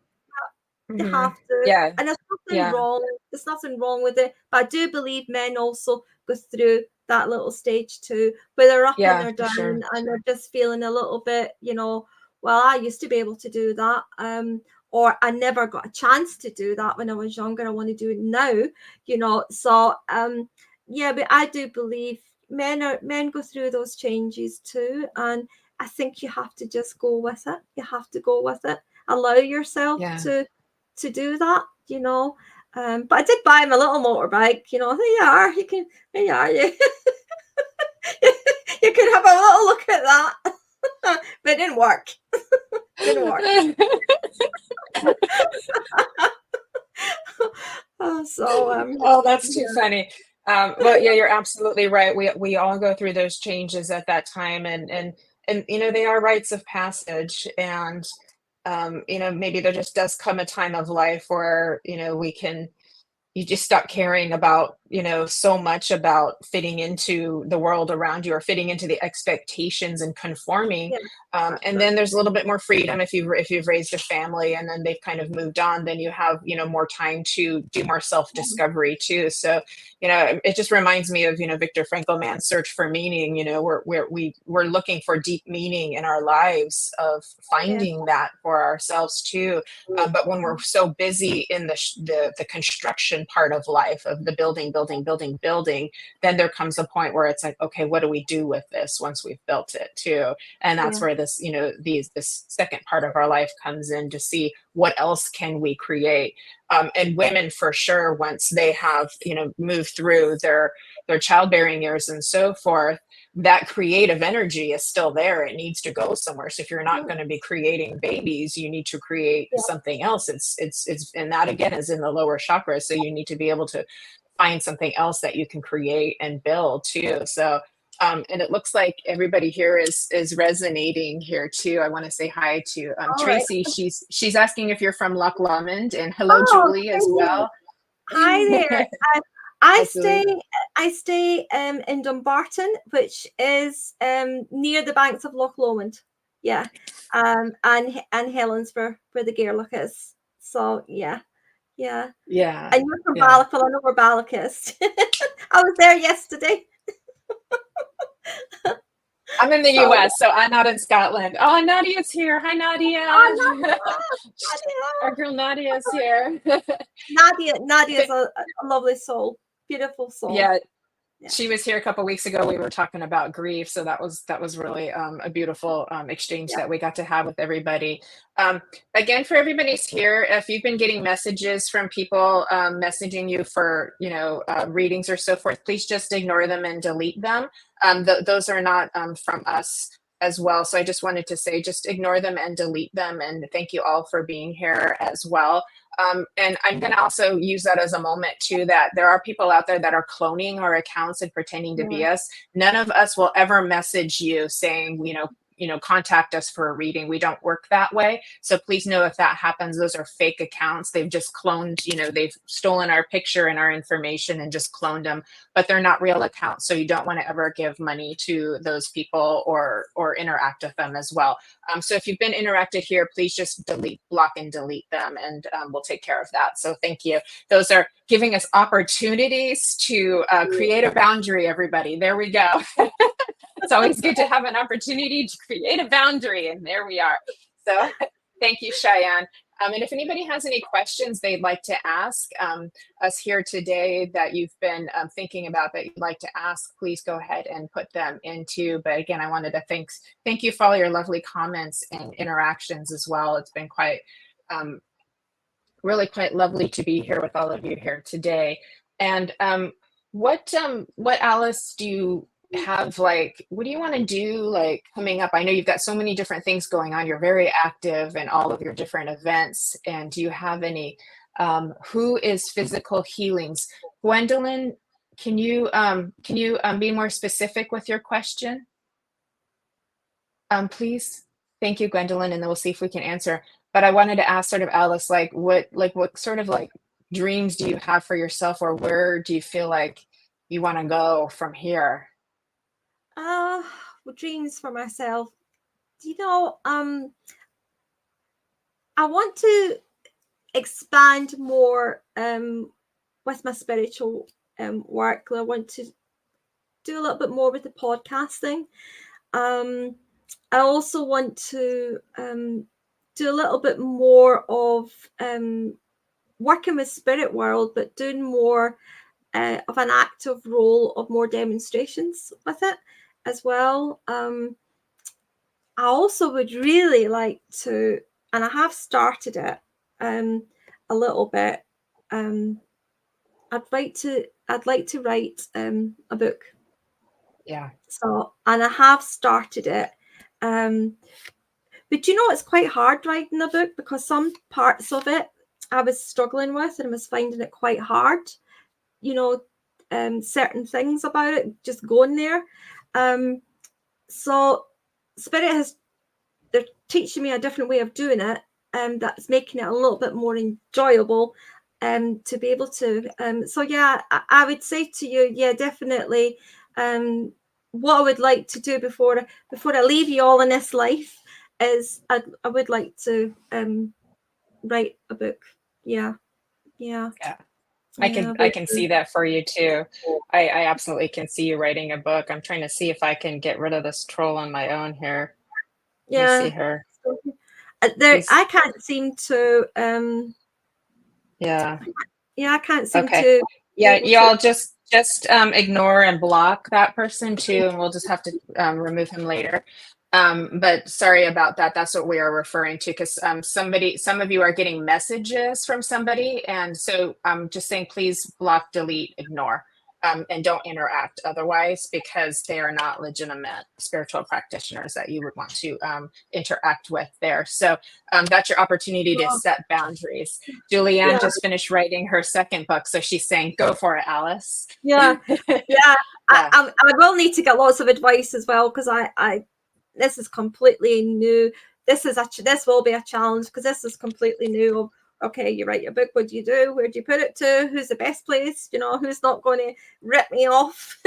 you have to. Yeah, and there's nothing wrong. There's nothing wrong with it. But I do believe men also go through that little stage too, where they're up and they're down, and they're just feeling a little bit, well, I used to be able to do that, or I never got a chance to do that when I was younger. I want to do it now, So but I do believe men go through those changes too, and I think you have to just go with it. You have to go with it. Allow yourself to do that, But I did buy him a little motorbike, There you are. You can you can have a little look at that. But it didn't work. Oh, that's too funny. Well, yeah, you're absolutely right. We all go through those changes at that time, and they are rites of passage, and maybe there just does come a time of life where you just stop caring about so much about fitting into the world around you, or fitting into the expectations and conforming. And then there's a little bit more freedom if you've raised a family, and then they've kind of moved on, then you have more time to do more self-discovery too. So it just reminds me of Viktor Frankl, Man's Search for Meaning. We're looking for deep meaning in our lives, of finding that for ourselves too. But when we're so busy in the construction part of life, of the building, then there comes a point where it's like, okay, what do we do with this once we've built it too? And that's where this this second part of our life comes in, to see what else can we create. And women, for sure, once they have moved through their childbearing years and so forth, that creative energy is still there. It needs to go somewhere. So if you're not going to be creating babies, you need to create something else. It's and that again is in the lower chakras. So you need to be able to find something else that you can create and build too. So and it looks like everybody here is resonating here too. I want to say hi to Tracy. Right. She's asking if you're from Loch Lomond, and hello, Julie, as well. Hi there. I stay in Dumbarton, which is near the banks of Loch Lomond. Yeah, and Helensburgh, where the Gairloch is. So yeah. And you're from Balloch. Well, I know where Balloch is. I was there yesterday. I'm in the So, US, so I'm not in Scotland. Oh, Nadia's here. Hi, Nadia. oh, Nadia, Our girl Nadia's here. Nadia's a lovely soul, beautiful soul. Yeah, Yeah. she was here a couple weeks ago. We were talking about grief, so that was really a beautiful exchange that we got to have with everybody. Again, for everybody's here, if you've been getting messages from people messaging you for readings or so forth, please just ignore them and delete them. Those are not from us as well. So I just wanted to say, just ignore them and delete them. And thank you all for being here as well. And I'm going to also use that as a moment too, that there are people out there that are cloning our accounts and pretending to be us. None of us will ever message you saying, contact us for a reading. We don't work that way. So please know if that happens, those are fake accounts. They've just cloned, they've stolen our picture and our information and just cloned them, but they're not real accounts. So you don't want to ever give money to those people or interact with them as well. So if you've been interacted here, please just block and delete them, and we'll take care of that. So thank you. Those are giving us opportunities to create a boundary, everybody. There we go. It's always good to have an opportunity to create a boundary, and there we are. So thank you, Cheyenne. And if anybody has any questions they'd like to ask us here today that you've been thinking about that you'd like to ask, please go ahead and put them into. But again, I wanted to thank you for all your lovely comments and interactions as well. It's been really quite lovely to be here with all of you here today. And what Alice, do you have, what do you want to do coming up? I know you've got so many different things going on. You're very active in all of your different events. And do you have any who is physical healings? Gwendolyn, can you be more specific with your question? Please. Thank you, Gwendolyn, and then we'll see if we can answer. But I wanted to ask sort of Alice, what sort of dreams do you have for yourself, or where do you feel like you want to go from here? Dreams for myself. I want to expand more with my spiritual work. I want to do a little bit more with the podcasting. I also want to do a little bit more of working with spirit world, but doing more of an active role of more demonstrations with it as well. I also would really like to, and I have started it a little bit. I'd like to write a book. Yeah. So, and I have started it. But it's quite hard writing a book, because some parts of it I was struggling with and I was finding it quite hard. Certain things about it just going there. So Spirit they're teaching me a different way of doing it, that's making it a little bit more enjoyable to be able to. So yeah, I would say to you, yeah, definitely. What I would like to do before I leave you all in this life is I would like to write a book. Yeah. I can see that for you too. I absolutely can see you writing a book. I'm trying to see if I can get rid of this troll on my own here. Yeah. See her. I can't seem to. Yeah. Yeah, I can't seem to. Yeah, y'all just ignore and block that person too, and we'll just have to remove him later. But sorry about that. That's what we are referring to, because some of you are getting messages from somebody, and so I'm just saying, please block, delete, ignore, and don't interact otherwise, because they are not legitimate spiritual practitioners that you would want to interact with there. So that's your opportunity to set boundaries. Julianne just finished writing her second book, so she's saying, go for it, Alice. Yeah. I will need to get lots of advice as well, because I this is completely new. This will be a challenge, because this is completely new. Okay, you write your book, what do you do? Where do you put it to? Who's the best place? Who's not going to rip me off?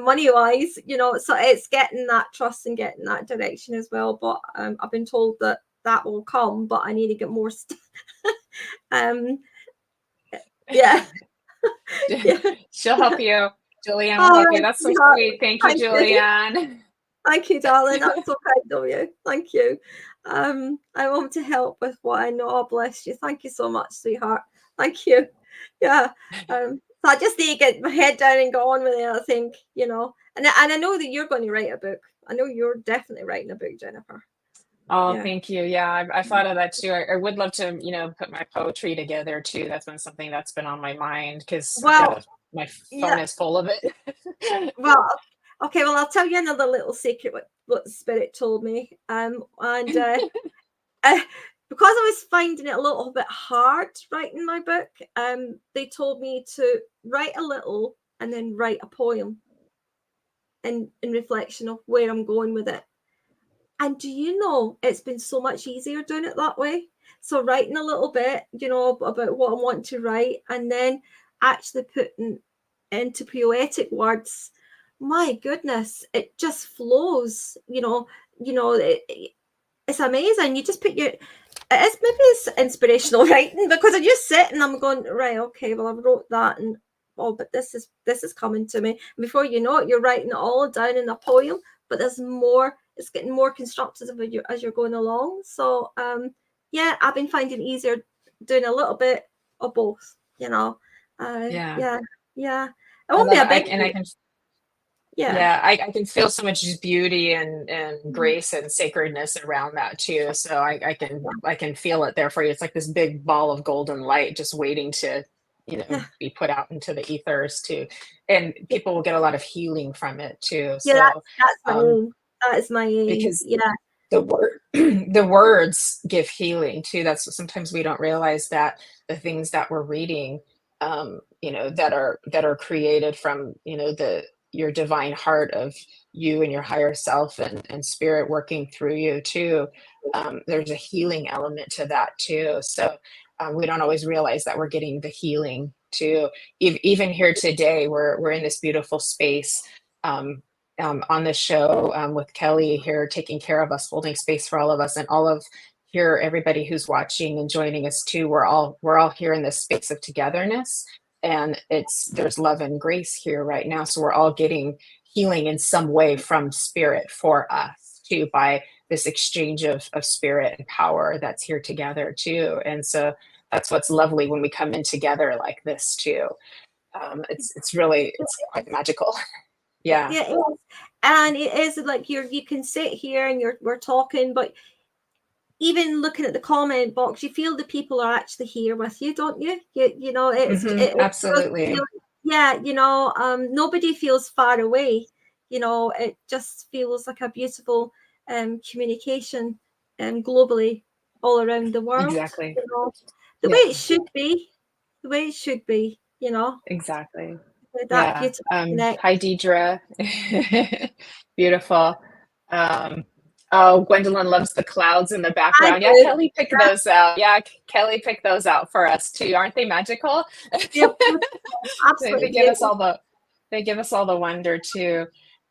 Money wise, so it's getting that trust and getting that direction as well. But I've been told that will come, but I need to get more yeah. She'll help you. Julianne Oh, will help you. That's so sweetheart. sweet. Thank you, Thank you. Julianne. Thank you, darling. That's so kind of you. Thank you. I want to help with what I know. Oh, bless you. Thank you so much, sweetheart. Thank you. Yeah. So I just need to get my head down and go on with it, I think, you know. And I know that you're going to write a book. I know you're definitely writing a book, Jennifer. Oh, Yeah. thank you. Yeah, I thought of that too. I would love to, put my poetry together too. That's been something that's been on my mind because Well, my phone yeah. is full of it. Well, okay. Well, I'll tell you another little secret what the spirit told me. Because I was finding it a little bit hard writing my book, they told me to write a little and then write a poem in reflection of where I'm going with it. And do you know, it's been so much easier doing it that way. So writing a little bit, you know, about what I want to write, and then actually putting into poetic words. My goodness, it just flows. It's amazing. You just put your. Maybe it's inspirational writing, because I just sit and I'm going, right, okay, well I wrote that, and but this is coming to me. And before you know it, you're writing it all down in a poem. But there's more. It's getting more constructive as you're going along. So yeah, I've been finding it easier doing a little bit of both. Yeah. Yeah. It I won't love be it. a big. Yeah, I can feel so much beauty and grace and sacredness around that too. So I can feel it there for you. It's like this big ball of golden light just waiting to, be put out into the ethers too. And people will get a lot of healing from it too. Yeah, So that's my aim. That is my aim. because Yeah. the words give healing too. That's what sometimes we don't realize, that the things that we're reading, that are created from, your divine heart of you and your higher self and spirit working through you too. There's a healing element to that too. So we don't always realize that we're getting the healing too. Even here today, we're in this beautiful space. On the show with Kelly here, taking care of us, holding space for all of us, and all of here, everybody who's watching and joining us too. We're all here in this space of togetherness, and there's love and grace here right now. So we're all getting healing in some way from spirit for us too, by this exchange of spirit and power that's here together too. And so that's what's lovely when we come in together like this too. It's quite magical. Yeah. Yeah, it is. And it is like you can sit here and we're talking, but even looking at the comment box, you feel the people are actually here with you, don't you? You know, absolutely. Yeah, nobody feels far away. You know, it just feels like a beautiful communication globally all around the world. Exactly. You know, the way it should be, you know. Exactly. That Yeah. beautiful Hi, Deidre. Beautiful. Oh, Gwendolyn loves the clouds in the background. Yeah, Kelly picked those out. Yeah, Kelly picked those out for us too. Aren't they magical? Yeah, absolutely. They give us all the wonder too.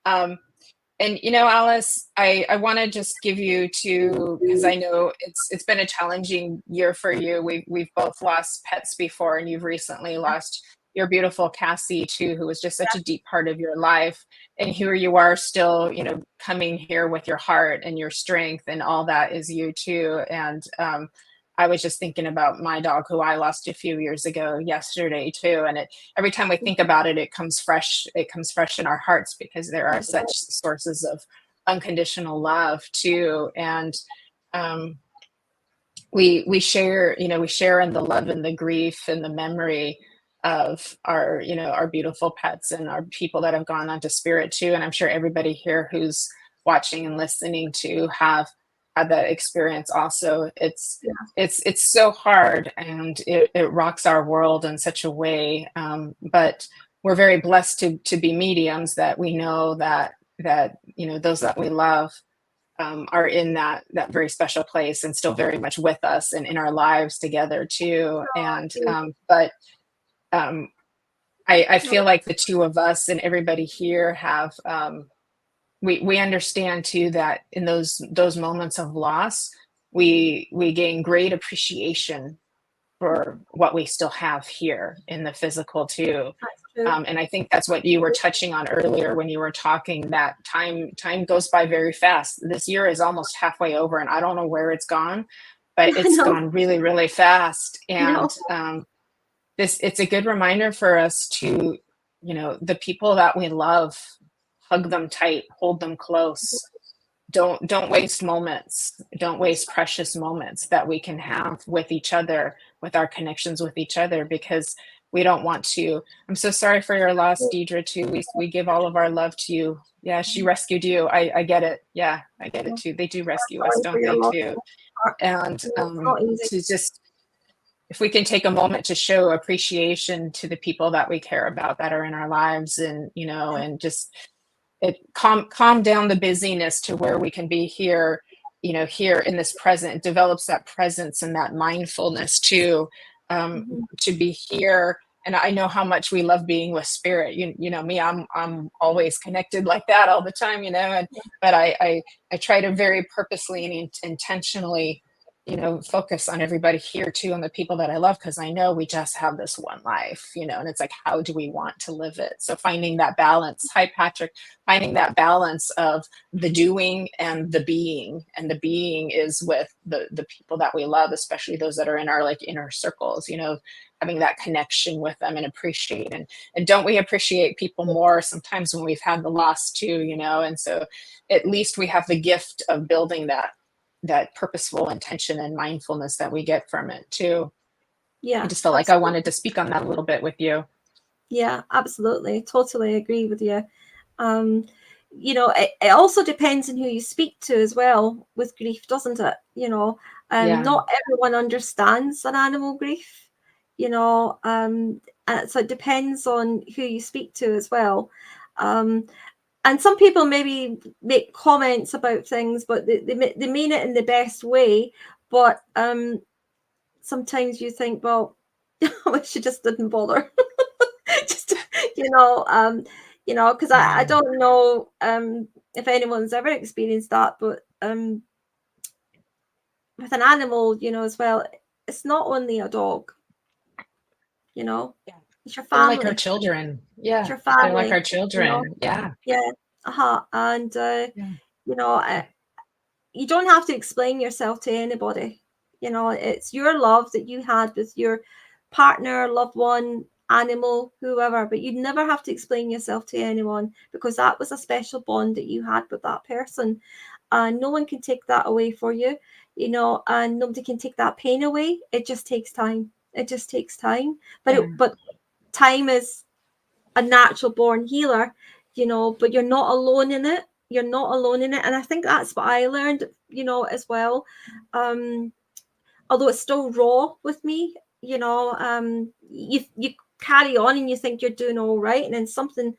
And Alice, I want to just give you too, because I know it's been a challenging year for you. We've both lost pets before, and you've recently lost your beautiful Cassie too, who was just such a deep part of your life. And here you are still, coming here with your heart and your strength, and all that is you too. And I was just thinking about my dog, who I lost a few years ago yesterday too. And every time we think about it, it comes fresh in our hearts, because there are such sources of unconditional love too. And we share in the love and the grief and the memory of our beautiful pets and our people that have gone on to spirit too. And I'm sure everybody here who's watching and listening to have had that experience also. It's so hard, and it rocks our world in such a way. But we're very blessed to be mediums, that we know that those that we love are in that very special place, and still very much with us and in our lives together too. And I feel like the two of us and everybody here have we understand too, that in those moments of loss, we gain great appreciation for what we still have here in the physical too. And I think that's what you were touching on earlier when you were talking, that time goes by very fast. This year is almost halfway over, and I don't know where it's gone, but it's gone really, really fast. And it's a good reminder for us to, the people that we love, hug them tight, hold them close. Don't waste moments. Don't waste precious moments that we can have with each other, with our connections with each other, because we don't want to. I'm so sorry for your loss, Deidre, too. We give all of our love to you. Yeah, she rescued you. I get it. Yeah, I get it too. They do rescue us, don't they, too? And to just, if we can take a moment to show appreciation to the people that we care about that are in our lives, and and just calm down the busyness to where we can be here, here in this present. It develops that presence and that mindfulness too, to be here. And I know how much we love being with spirit. You know me, I'm always connected like that all the time, but I try to very purposely and intentionally, focus on everybody here too, and the people that I love, because I know we just have this one life, and it's like, how do we want to live it? So finding that balance. Hi, Patrick. Finding that balance of the doing and the being. And the being is with the people that we love, especially those that are in our inner circles, having that connection with them and appreciate. And don't we appreciate people more sometimes when we've had the loss too, and so at least we have the gift of building that purposeful intention and mindfulness that we get from it too. Yeah, I just felt like I wanted to speak on that a little bit with you. Yeah, absolutely. Totally agree with you. It also depends on who you speak to as well with grief, doesn't it? Not everyone understands an animal grief, and so it depends on who you speak to as well. And some people maybe make comments about things, but they mean it in the best way. But sometimes you think, well, I wish you just didn't bother. Just, because I don't know if anyone's ever experienced that, but with an animal, as well, it's not only a dog, it's your family. They're like our children. Yeah. It's your family. They're like our children. Yeah. Yeah. And, you don't have to explain yourself to anybody. It's your love that you had with your partner, loved one, animal, whoever, but you never have to explain yourself to anyone, because that was a special bond that you had with that person. And no one can take that away for you, and nobody can take that pain away. It just takes time. But time is a natural born healer, but you're not alone in it. And I think that's what I learned, as well. Although it's still raw with me, you carry on and you think you're doing all right, and then something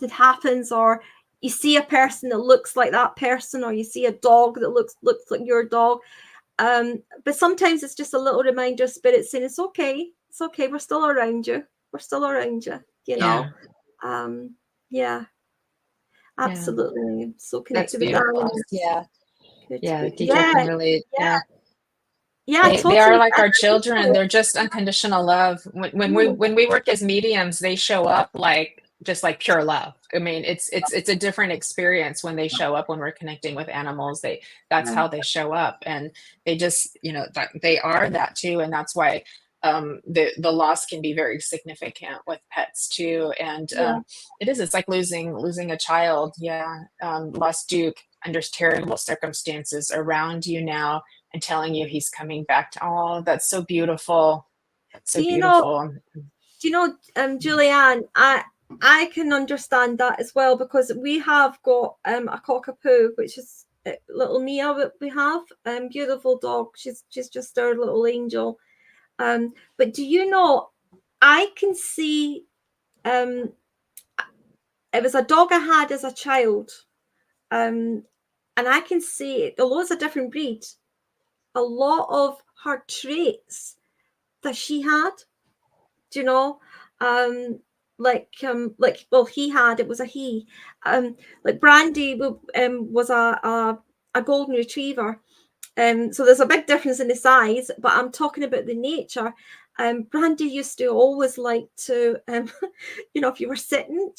happens, or you see a person that looks like that person, or you see a dog that looks like your dog. But sometimes it's just a little reminder, spirit saying, it's okay, we're still around you, Yeah. Absolutely. So connected with animals. Yeah. Really, they are like our children. They're just unconditional love. When we work as mediums, they show up just like pure love. I mean, it's a different experience when they show up, when we're connecting with animals. That's how they show up, and they just, they are that too. And that's why the loss can be very significant with pets too. And it's like losing a child. Lost Duke under terrible circumstances around you now, and telling you he's coming back. That's so beautiful. Beautiful. Julianne, I can understand that as well, because we have got a cockapoo, which is little Mia that we have. Beautiful dog. She's just our little angel. But do you know, I can see, it was a dog I had as a child, and I can see, although it's a different breed, a lot of her traits that she had, he had, it was a he, like Brandy was a golden retriever. So there's a big difference in the size, but I'm talking about the nature. Brandy used to always like to, if you were sitting,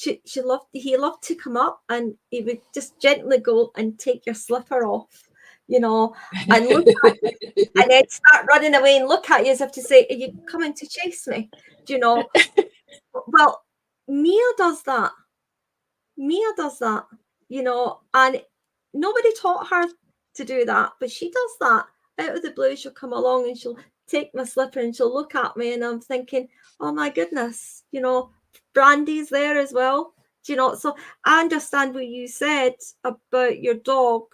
he loved to come up and he would just gently go and take your slipper off, and look at you, and then start running away and look at you as if to say, "Are you coming to chase me?" Well, Mia does that. And nobody taught her to do that, but she does that. Out of the blue, she'll come along and she'll take my slipper and she'll look at me, and I'm thinking, oh my goodness, Brandy's there as well. So I understand what you said about your dog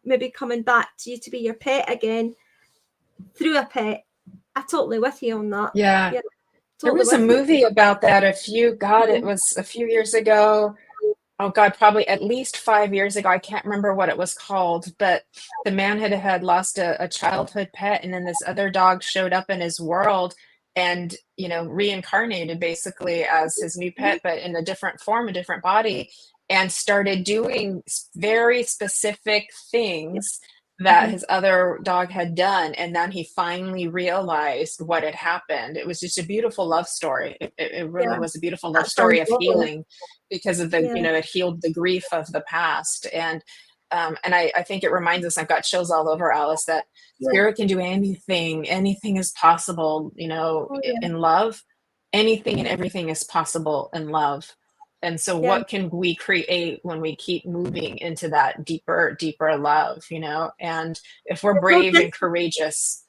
maybe coming back to you to be your pet again through a pet. I'm totally with you on that. Yeah. Totally. There was a movie about that it was a few years ago. Oh God, probably at least 5 years ago. I can't remember what it was called, but the man had lost a childhood pet, and then this other dog showed up in his world and, reincarnated basically as his new pet, but in a different form, a different body, and started doing very specific things that his other dog had done. And then he finally realized what had happened. It was just a beautiful love story. It really was a beautiful love story of healing, because of it healed the grief of the past. And I think it reminds us, I've got chills all over, Alice, that spirit can do anything is possible, in love. Anything and everything is possible in love. And so what can we create when we keep moving into that deeper love, and if we're brave and courageous.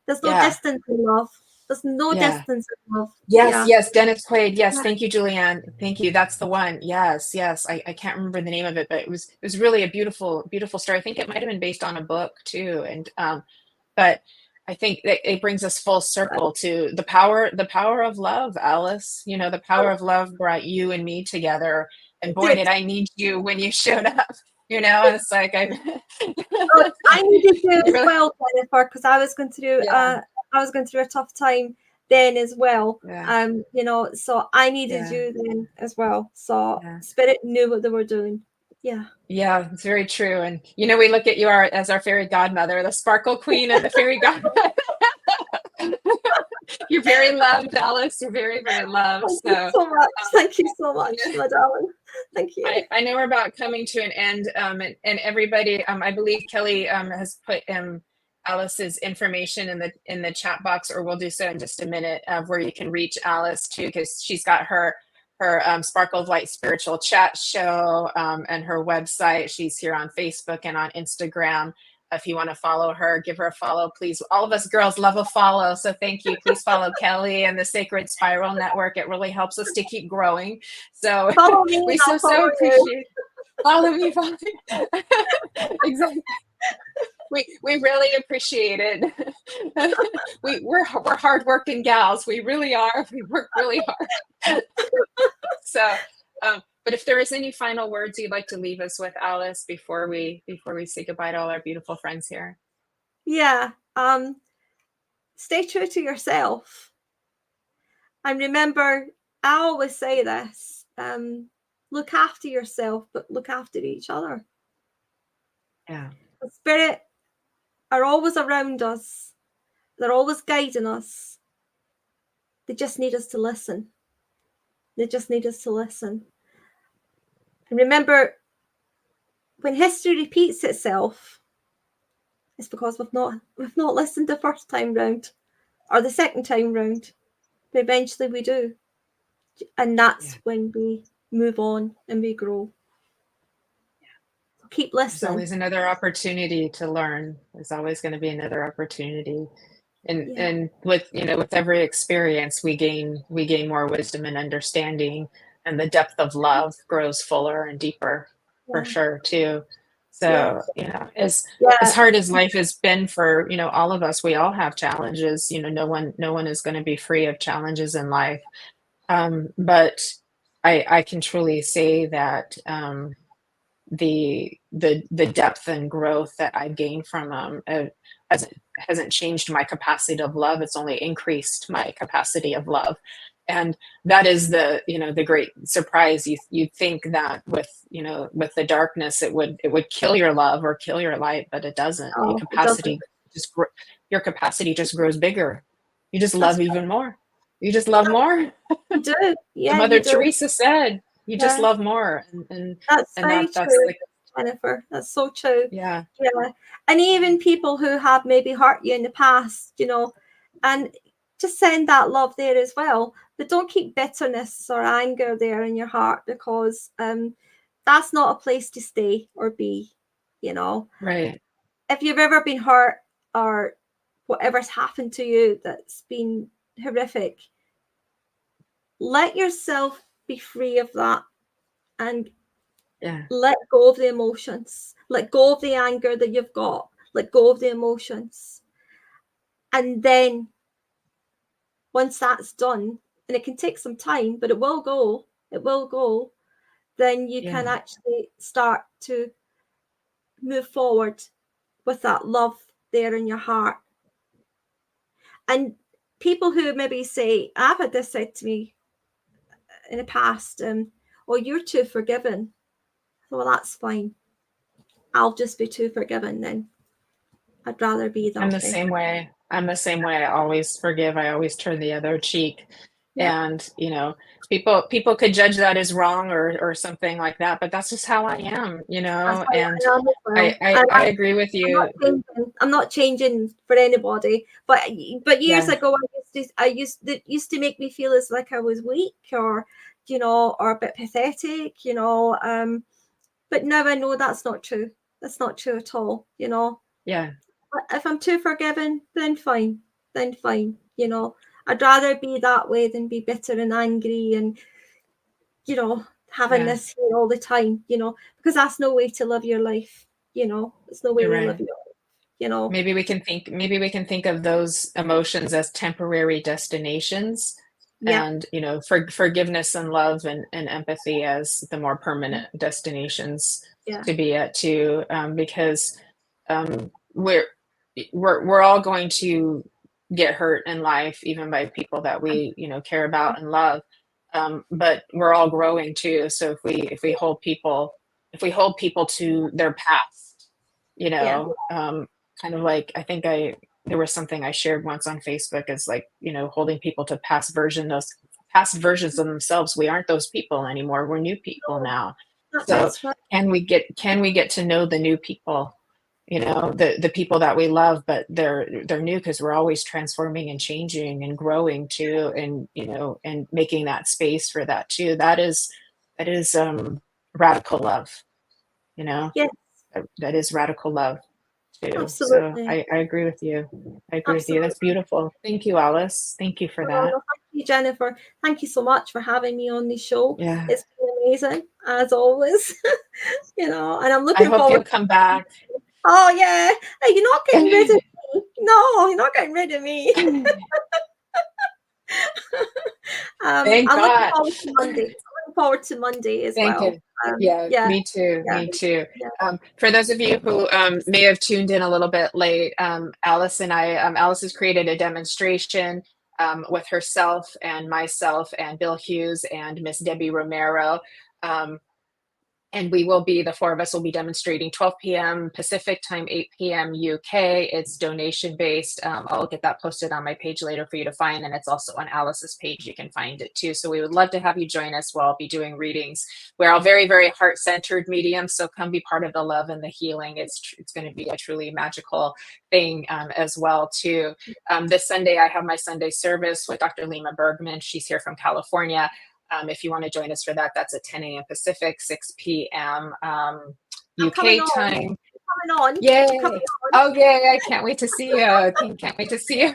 There's no distance in love. There's no distance in love. Yes, Dennis Quaid. Yes, thank you, Julianne. Thank you. That's the one. Yes. I can't remember the name of it, but it was really a beautiful story. I think it might have been based on a book too. And but I think that it brings us full circle to the power of love, Alice. The power of love brought you and me together. And boy, did I need you when you showed up. It's like I needed you as well, Jennifer, because I was going through a tough time then as well. So I needed you then as well. So Spirit knew what they were doing. Yeah, it's very true. And we look at you as our fairy godmother, the sparkle queen and the fairy godmother. You're very loved, Alice. You're very, very loved. Thank you so much, my darling. Thank you. I know we're about coming to an end, and everybody, I believe Kelly has put Alice's information in the chat box, or we'll do so in just a minute, where you can reach Alice too, because she's got her Sparkle of Light spiritual chat show, and her website. She's here on Facebook and on Instagram. If you want to follow her, give her a follow, please. All of us girls love a follow, so thank you. Please follow Kelly and the Sacred Spiral Network. It really helps us to keep growing. So follow me, we so appreciate. Follow me. Exactly. We really appreciate it. We're hardworking gals. We really are. We work really hard. So, but if there is any final words you'd like to leave us with, Alice, before we say goodbye to all our beautiful friends here. Stay true to yourself. And remember, I always say this, look after yourself, but look after each other. The Spirit are always around us. They're always guiding us. They just need us to listen. And remember, when history repeats itself, it's because we've not listened the first time round or the second time round. But eventually we do. And that's when we move on and we grow. So keep listening. There's always another opportunity to learn. There's always going to be another opportunity. And with every experience we gain more wisdom and understanding, and the depth of love grows fuller and deeper, for sure too. So as hard as life has been for all of us, we all have challenges. No one is going to be free of challenges in life, but I can truly say that the depth and growth that I've gained from hasn't changed my capacity of love. It's only increased my capacity of love. And that is the great surprise. You'd think that with the darkness, it would kill your love or kill your light, but it doesn't. Your capacity just grows bigger. You just That's love even more. You just love more. you do. Yeah, Mother you do. Teresa said, you just Yeah. love more. That's And very that's true, like, Jennifer. That's so true. yeah. Yeah. And even people who have maybe hurt you in the past, and just send that love there as well. But don't keep bitterness or anger there in your heart, because that's not a place to stay or be, Right. If you've ever been hurt or whatever's happened to you that's been horrific, let yourself be free of that and Yeah. let go of the emotions, let go of the anger that you've got, let go of the emotions. And then once that's done, and it can take some time, but it will go, then you can Yeah. actually start to move forward with that love there in your heart. And people who maybe say, I've had this said to me in the past, oh, you're too forgiving. Well, that's fine. I'll just be too forgiving then. I'd rather be I'm that the way. same way. I'm the same way. I always forgive. I always turn the other cheek. Yeah. And, people could judge that as wrong or something like that, but that's just how I am, That's how and I am as well. I agree with you. I'm not changing for anybody, but years Yeah. ago, I used to make me feel as like I was weak, or or a bit pathetic, but now I know that's not true. That's not true at all. Yeah. If I'm too forgiving, then fine. I'd rather be that way than be bitter and angry and having Yeah. this here all the time, because that's no way to live your life. It's no way You're to live right. your life. Maybe we can think of those emotions as temporary destinations, Yeah, and forgiveness and love and empathy as the more permanent destinations yeah, to be at too, because um, we're all going to get hurt in life, even by people that we care about and love, but we're all growing too. So if we hold people to their past, you yeah. know um, kind of like, I think there was something I shared once on Facebook, is like, holding people to past versions of themselves. We aren't those people anymore. We're new people No, now. So that's right. can we get to know the new people, the people that we love, but they're new, because we're always transforming and changing and growing too, and and making that space for that too. That is radical love, you know Yes, that is radical love too. So absolutely, I agree with you. I agree with you. That's absolutely. beautiful. Thank you, Alice. Thank you for Oh, that. no, thank you, Jennifer. Thank you so much for having me on the show. Yeah. It's been amazing as always. And I'm I looking hope forward. you'll come back. Oh yeah, hey, you're not getting rid of me. No, you're not getting rid of me. Thank I'm looking God. forward to Monday. I'm looking forward to Monday as Thank well. you. Yeah, Yeah, me too. yeah, Me too. yeah. For those of you who may have tuned in a little bit late, Alice has created a demonstration with herself and myself and Bill Hughes and Miss Debbie Romero. Um, and the four of us will be demonstrating 12 p.m. Pacific time, 8 p.m. UK. It's donation based. I'll get that posted on my page later for you to find, and it's also on Alice's page. You can find it too. So we would love to have you join us. We'll all be doing readings. We're all very, very heart-centered mediums, so come be part of the love and the healing. It's going to be a truly magical thing as well too. This Sunday, I have my Sunday service with Dr. Lima Bergman. She's here from California. If you want to join us for that, that's at 10 a.m. Pacific, 6 p.m. I'm coming UK on. time. I'm coming on. Yay! I'm coming on. Oh, yay! I can't wait to see you. Can't wait to see you.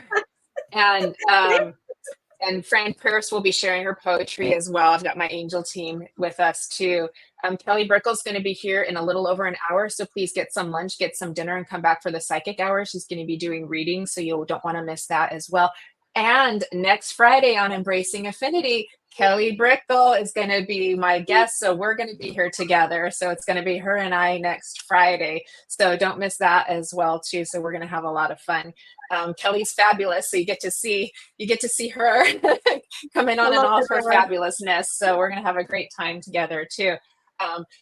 And Fran Pierce will be sharing her poetry as well. I've got my angel team with us too. Kelly Brickle's going to be here in a little over an hour, so please get some lunch, get some dinner, and come back for the psychic hour. She's going to be doing readings, so you don't want to miss that as well. And next Friday on Embracing Affinity, Kelly Brickle is going to be my guest, so we're going to be here together. So it's going to be her and I next Friday. So don't miss that as well too. So we're going to have a lot of fun. Kelly's fabulous, so you get to see her come in on and off her fabulousness. So we're going to have a great time together too.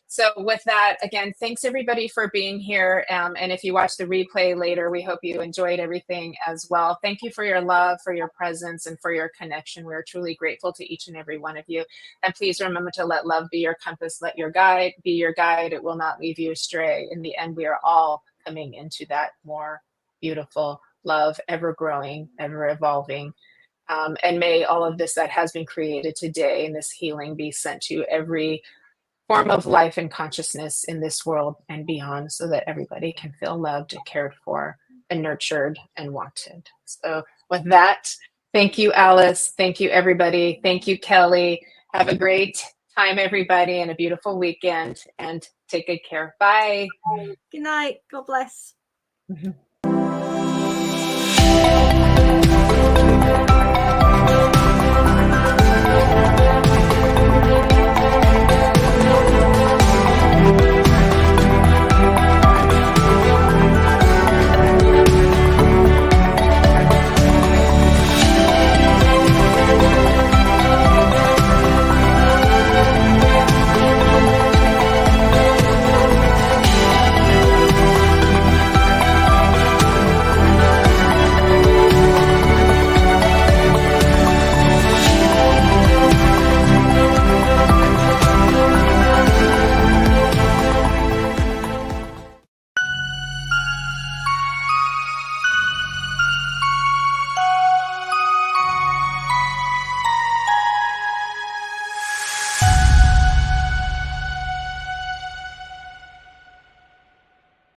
So with that, again, thanks everybody for being here. And if you watch the replay later, we hope you enjoyed everything as well. Thank you for your love, for your presence, and for your connection. We're truly grateful to each and every one of you. And please remember to let love be your compass, let your guide be your guide. It will not leave you astray. In the end, we are all coming into that more beautiful love, ever growing, ever evolving. And may all of this that has been created today and this healing be sent to every form of life and consciousness in this world and beyond, so that everybody can feel loved, cared for, and nurtured and wanted. So with that, thank you, Alice. Thank you, everybody. Thank you, Kelly. Have a great time, everybody, and a beautiful weekend, and take good care. Bye. Good night. God bless. Mhm.